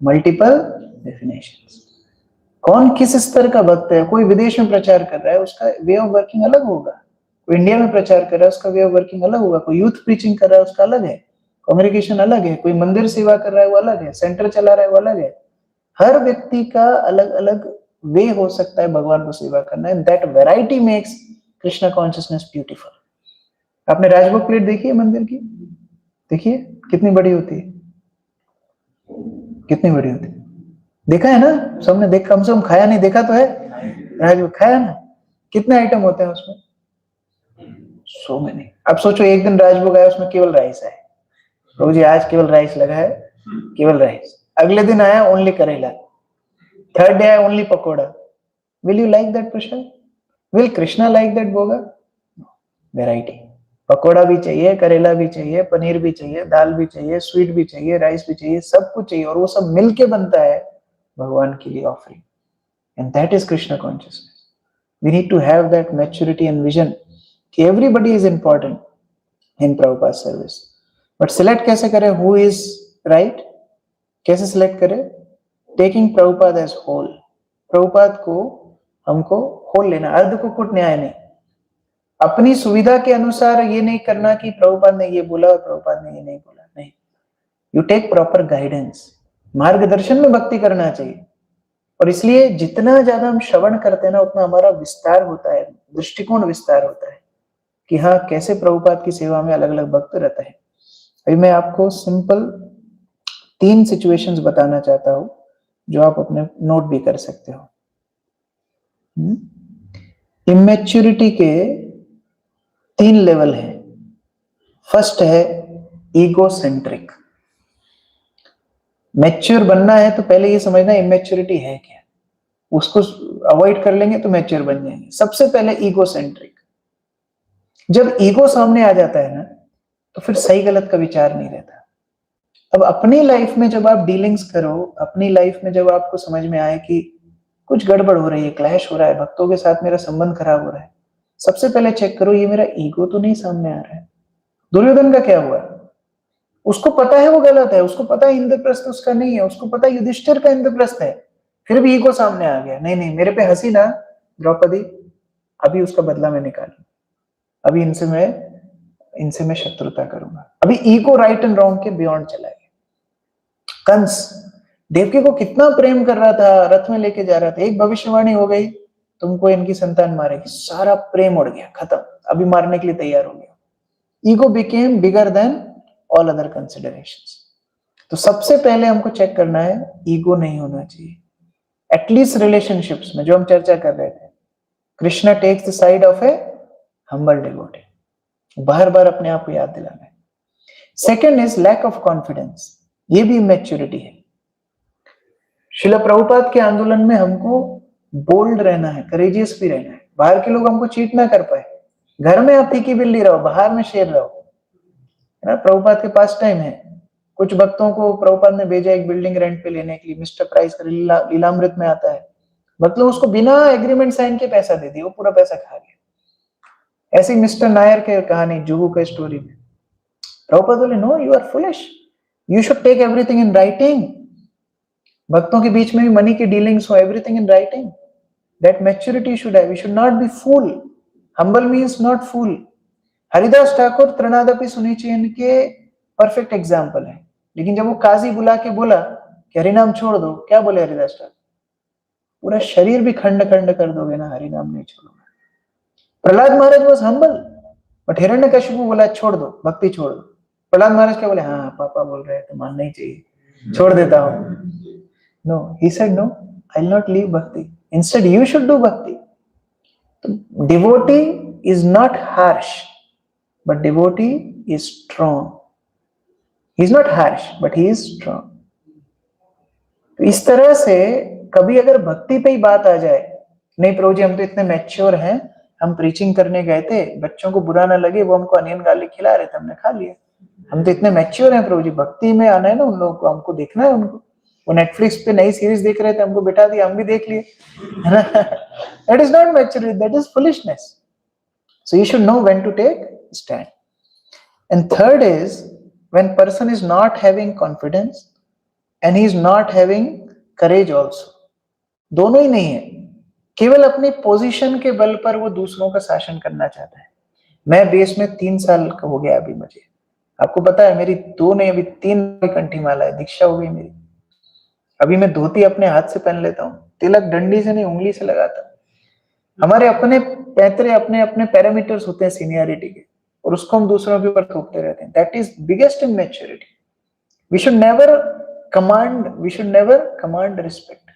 multiple definitions. कौन किस स्तर का भक्त है? कोई विदेश में प्रचार कर रहा है, उसका वे ऑफ वर्किंग अलग होगा। कोई इंडिया में प्रचार कर रहा है, उसका वे ऑफ वर्किंग अलग होगा। कोई यूथ प्रीचिंग कर रहा है, उसका अलग है। कांग्रेगेशन अलग है। कोई मंदिर सेवा कर रहा है, वो अलग है। सेंटर चला रहा है, वो अलग है। हर व्यक्ति का अलग अलग वे हो सकता है भगवान को सेवा करना, and that variety makes Krishna consciousness beautiful. आपने राजभोग प्लेट देखी है मंदिर की? देखिए कितनी बड़ी होती है, कितनी बड़ी होती है। देखा है ना सबने? देख, कम से कम खाया नहीं, देखा तो है। राजभोग खाया ना? कितने आइटम होते हैं उसमें? So many. अब सोचो एक दिन राजभोग आया, उसमें केवल राइस है। प्रभु जी आज केवल राइस लगा है, केवल राइस। अगले दिन आया ओनली करेला, थर्ड डे आया only pakora. Will you like that Prasad? Will Krishna like that भोगा? वेराइटी। पकोड़ा भी चाहिए, करेला भी चाहिए, पनीर भी चाहिए, दाल भी चाहिए, स्वीट भी चाहिए, राइस भी चाहिए, सब कुछ चाहिए, और वो सब मिलके बनता है भगवान के लिए offering. And that is Krishna consciousness. We need to have that maturity and vision कि everybody is important in Prabhupada service. But select कैसे करें हु इज राइट? कैसे सिलेक्ट करें? Taking Prabhupada as whole. Prabhupada को हमको होल लेना, अर्ध को कुट न्याय नहीं। अपनी सुविधा के अनुसार ये नहीं करना कि प्रभुपाद ने ये बोला और प्रभुपाद ने ये नहीं बोला, नहीं। You take proper guidance. मार्गदर्शन में भक्ति करना चाहिए। और इसलिए जितना ज्यादा हम श्रवण करते हैं ना, उतना हमारा विस्तार होता है, दृष्टिकोण विस्तार होता है कि हाँ कैसे प्रभुपाद की सेवा में अलग अलग भक्त रहता है। अभी मैं आपको सिंपल 3 सिचुएशंस बताना चाहता हूं जो आप अपने नोट भी कर सकते हो। इमेच्योरिटी के 3 लेवल हैं। फर्स्ट है ईगो सेंट्रिक। मैच्योर बनना है तो पहले ये समझना इमेच्योरिटी है क्या, उसको अवॉइड कर लेंगे तो मैच्योर बन जाएंगे। सबसे पहले ईगो सेंट्रिक। जब ईगो सामने आ जाता है ना तो फिर सही गलत का विचार नहीं रहता। अब अपनी लाइफ में जब आप डीलिंग्स करो, अपनी लाइफ में जब आपको समझ में आए कि कुछ गड़बड़ हो रही है, क्लैश हो रहा है, भक्तों के साथ मेरा संबंध खराब हो रहा है, सबसे पहले चेक करो ये मेरा ईगो तो नहीं सामने आ रहा है। दुर्योधन का क्या हुआ, उसको पता है वो गलत है, उसको पता है इंद्रप्रस्थ उसका नहीं है, उसको पता है युधिष्ठिर का इंद्रप्रस्थ है, फिर भी ईगो सामने आ गया, नहीं नहीं मेरे पे हंसी ना द्रौपदी, अभी उसका बदला मैं निकालूं, अभी इनसे मैं शत्रुता करूंगा। अभी ईगो राइट एंड रॉन्ग के बियॉन्ड चला गया। कंस देवकी को कितना प्रेम कर रहा था, रथ में लेके जा रहा था, एक भविष्यवाणी हो गई तुमको इनकी संतान मारेगी, सारा प्रेम उड़ गया, खत्म, अभी मारने के लिए तैयार हो गया। Ego became bigger than all other considerations. तो सबसे पहले हमको चेक करना है ईगो नहीं होना चाहिए। एटलीस्ट रिलेशनशिप्स में जो हम चर्चा कर रहे थे, Krishna takes the side of a humble devotee, बार बार अपने आप को याद दिलाना है। Second is lack of confidence, ये भी मैच्योरिटी है। शिला प्रभुपाद के आंदोलन में हमको बोल्ड रहना है, करेजियस भी रहना है, बाहर के लोग हमको चीट ना कर पाए, घर में आप फीकी बिल्ली रहो, बाहर में शेर रहो, है ना। प्रभुपाद के पास टाइम है, कुछ भक्तों को प्रभुपाद ने भेजा एक बिल्डिंग रेंट पे लेने के लिए, मिस्टर प्राइस का लीलामृत में आता है, मतलब उसको बिना एग्रीमेंट साइन के पैसा दे दिया, वो पूरा पैसा खा गया। ऐसे मिस्टर नायर के कहानी जुहू के स्टोरी में प्रभुपाद बोले no you are foolish, you should take everything in writing. भक्तों के बीच में भी मनी की डीलिंग्स हो, everything in writing, that maturity should have, we should not be fool, humble means not fool. Haridas Thakur त्रिनादपि सुनिचेन के परफेक्ट एग्जाम्पल है, लेकिन जब वो काजी बुला के बोला कि हरिनाम छोड़ दो, क्या बोले हरिदास ठाकुर, पूरा शरीर भी खंड खंड कर दोगे ना, हरिनाम नहीं छोड़ोगे। प्रहलाद महाराज वाज हम्बल, बट हिरण्यकशिपु बोला छोड़ दो, भक्ति छोड़ दो। प्रहलाद महाराज क्या बोले, हाँ पापा बोल रहे हैं तो मानना ही चाहिए, छोड़ देता हूँ। No, he said no, I'll not leave bhakti, instead you should do bhakti. Devotee is not harsh, but devotee is strong. He is not harsh, but he is strong. तो इस तरह से कभी अगर भक्ति पे ही बात आ जाए, नहीं प्रभु जी हम तो इतने मैच्योर हैं, हम प्रीचिंग करने गए थे, बच्चों को बुरा ना लगे, वो हमको अनियन गार्लिक खिला रहे थे, हमने खा लिया, हम तो इतने मैच्योर हैं प्रभु जी, भक्ति में आना है ना उन लोगों को, हमको देखना है उनको, वो नेटफ्लिक्स पे नई सीरीज देख रहे थे, हमको बिठा दिया, हम भी देख लिए, है ना। That is not maturity, that is foolishness. So you should know when to take stand. And third is when person is not having confidence and he is not having courage also, दोनों ही नहीं है, केवल अपनी position के बल पर वो दूसरों का शासन करना चाहता है। मैं बेस में 3 साल का हो गया अभी, मुझे आपको पता है मेरी 2 नहीं अभी 3 कंठी माला है, दीक्षा हो गई मेरी। अभी मैं धोती अपने हाथ से पहन लेता हूँ, तिलक डंडी से नहीं उंगली से लगाता। हमारे अपने पैतरे, अपने अपने पैरामीटर्स होते हैं सीनियरिटी के, और उसको हम दूसरों के ऊपर थोपते रहते हैं। That is biggest immaturity. We should never command respect,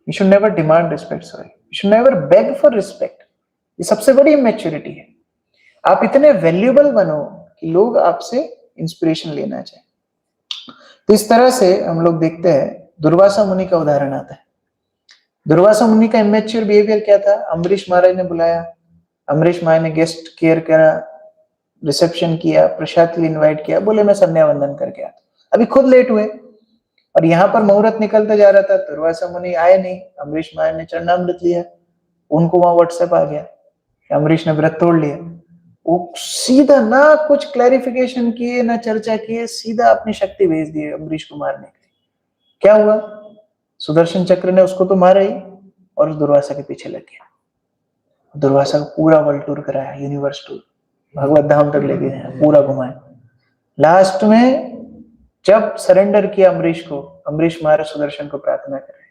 we should never demand respect, sorry, we should never beg for respect. ये सबसे बड़ी इमैच्योरिटी है। आप इतने वैल्यूएबल बनो कि लोग आपसे इंस्पिरेशन लेना चाहें। तो इस तरह से हम लोग देखते हैं, दुर्वासा मुनि का उदाहरण आता है। दुर्वासा मुनि का इमेच्योर बिहेवियर क्या था, अम्बरीश महाराज ने बुलाया, अम्बरीश महाराज ने गेस्ट केयर करा, रिसेप्शन किया, प्रसाद के लिए इन्वाइट किया, बोले मैं संध्या वंदन करके आता, अभी खुद लेट हुए और यहाँ पर मुहूर्त निकलता जा रहा था, दुर्वासा मुनि आए नहीं, अम्बरीश महाराज ने चरणामृत लिया, उनको वहां व्हाट्सएप आ गया, अम्बरीश ने व्रत तोड़ लिया। वो सीधा ना कुछ क्लैरिफिकेशन किए ना चर्चा किए, सीधा अपनी शक्ति भेज दी अम्बरीश को मारने के लिए। क्या हुआ, सुदर्शन चक्र ने उसको तो मारा ही और दुर्वासा के पीछे लग गया। दुर्वासा को पूरा वर्ल्ड टूर कराया, यूनिवर्स टूर, भगवत धाम तक ले गए, पूरा घुमाया। लास्ट में जब सरेंडर किया अम्बरीश को, अम्बरीश महाराज सुदर्शन को प्रार्थना कर रहे,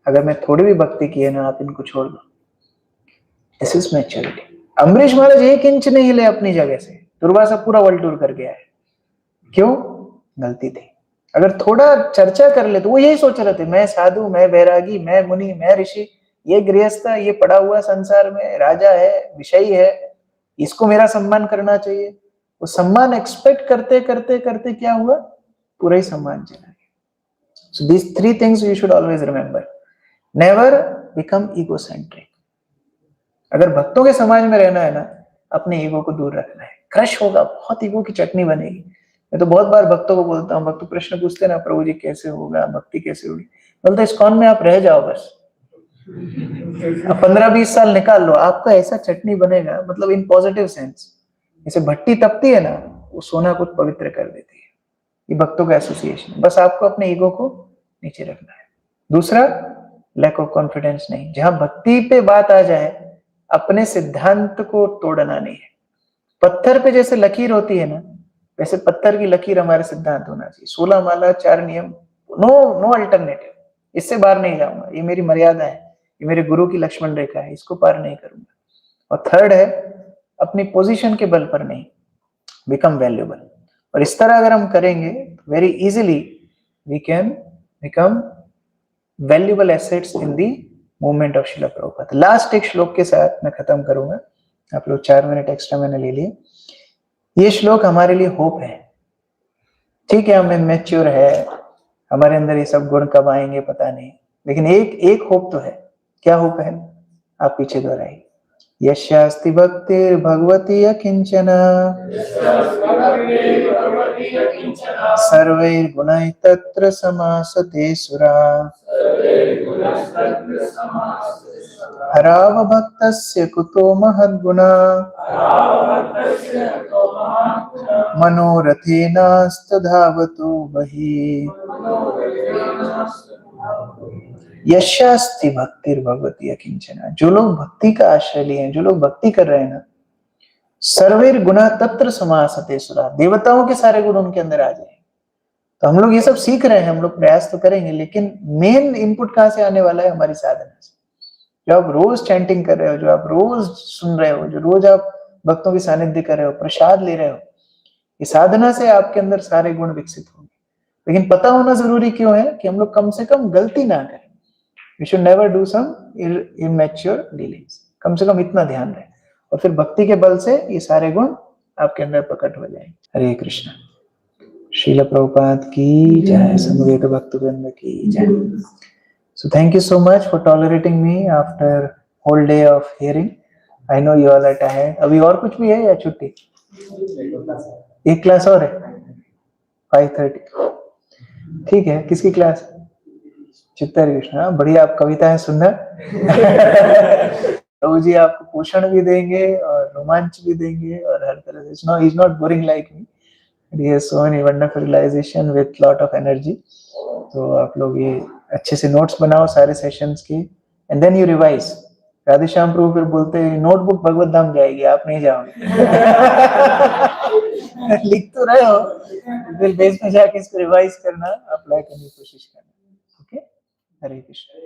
अगर मैं थोड़ी भी भक्ति की है ना, आप इनको छोड़ दो। This is maturity. Ambarish Maharaj 1 inch नहीं हिले अपनी जगह से, दुर्वासा पूरा वर्ल्ड टूर कर गया है। क्यों? गलती थी। अगर थोड़ा चर्चा कर ले तो वो यही सोच रहे थे, मैं साधु, मैं वैरागी, मैं मुनि, मैं ऋषि, ये गृहस्थ, ये पड़ा हुआ संसार में राजा है, विषयी है, इसको मेरा सम्मान करना चाहिए। वो सम्मान एक्सपेक्ट करते करते करते क्या हुआ, पूरा ही सम्मान चला गया। So these 3 things you should always remember. Never become egocentric. अगर भक्तों के समाज में रहना है ना, अपने ईगो को दूर रखना है। क्रश होगा, बहुत ईगो की चटनी बनेगी। मैं तो बहुत बार भक्तों को बोलता हूँ, भक्त प्रश्न पूछते ना, प्रभु जी कैसे होगा, भक्ति कैसे होगी, बोलते इस्कॉन में आप रह जाओ बस, अब 15-20 साल निकाल लो, आपका ऐसा चटनी बनेगा, मतलब इन पॉजिटिव सेंस। जैसे भट्टी तपती है ना, वो सोना कुछ पवित्र कर देती है। ये भक्तों का एसोसिएशन। बस आपको अपने ईगो को नीचे रखना है। दूसरा, लैक ऑफ कॉन्फिडेंस नहीं। जहां भक्ति पे बात आ जाए, अपने सिद्धांत को तोड़ना नहीं है। पत्थर पे जैसे लकीर होती है ना, वैसे पत्थर की लकीर हमारे सिद्धांत होना चाहिए। 16 माला, 4 नियम, नो अल्टरनेटिव। इससे बाहर नहीं जाऊंगा, ये मेरी मर्यादा है, ये मेरे गुरु की लक्ष्मण रेखा है, इसको पार नहीं करूंगा। और थर्ड है, अपनी पोजीशन के बल पर नहीं, बिकम वैल्यूएबल। और इस तरह अगर हम करेंगे, very easily we can become valuable assets in the movement of Srila Prabhupada. Last एक श्लोक के साथ मैं खत्म करूंगा। आप लोग 4 मिनट एक्स्ट्रा मैंने ले लिए। ये श्लोक हमारे लिए होप है। ठीक है, हम इमेच्योर है, हमारे अंदर ये सब गुण कब आएंगे पता नहीं, लेकिन एक होप तो है। क्या होप है? आप पीछे दोहराइए। यस्यास्ति भक्तिर् भगवती अकिंचना सर्वैर्गुणैः तत्र समासते सुरा हरावभक्तस्य कुतो महद्गुणा मनोरथेनास्तधावतो बहिः। यस्यास्ति भक्तिर् भगवती अकिंचना। जो लोग भक्ति का आश्रय लिए हैं, जो लोग भक्ति कर रहे हैं ना, सर्वैर गुणा तत्र समासते सुरा। देवताओं के सारे गुण उनके अंदर आ जाए। तो हम लोग ये सब सीख रहे हैं, हम लोग प्रयास तो करेंगे, लेकिन मेन इनपुट कहां से आने वाला है? हमारी साधना से। जो आप रोज चैंटिंग कर रहे हो, जो आप रोज सुन रहे हो, जो रोज आप भक्तों की सानिध्य कर रहे हो, प्रसाद ले रहे हो, ये साधना से आपके अंदर सारे गुण विकसित होंगे। लेकिन पता होना जरूरी क्यों है? कि हम लोग कम से कम गलती ना करें। We should never do some immature dealings. कम से कम इतना ध्यान रहे, और फिर भक्ति के बल से ये सारे गुण आपके अंदर प्रकट हो जाएंगे। हरे कृष्ण। श्रील प्रभुपाद की जय, समवेत भक्तवृंद की जय। So thank you so much for tolerating me after whole day of hearing. I know you all are tired. अभी और कुछ भी है या छुट्टी? एक क्लास और है 5:30। ठीक है, किसकी क्लास? चित्तर कृष्ण। बढ़िया, आप कविताएं सुनना। प्रभु जी आपको पोषण भी देंगे और रोमांच भी देंगे और हर तरह से। No, he's not boring like me. He has so many wonderful realization with lot of energy. तो आप लोग ये अच्छे से नोट्स बनाओ सारे सेशंस की, and then you revise. Radheshyam Prabhu फिर बोलते हैं नोटबुक भगवत धाम जाएगी, आप नहीं जाओगे। लिख तो रहे हो, फिर बेस में जाके इसको रिवाइज करना, अप्लाई करने की कोशिश करना। ओके, हरे कृष्ण।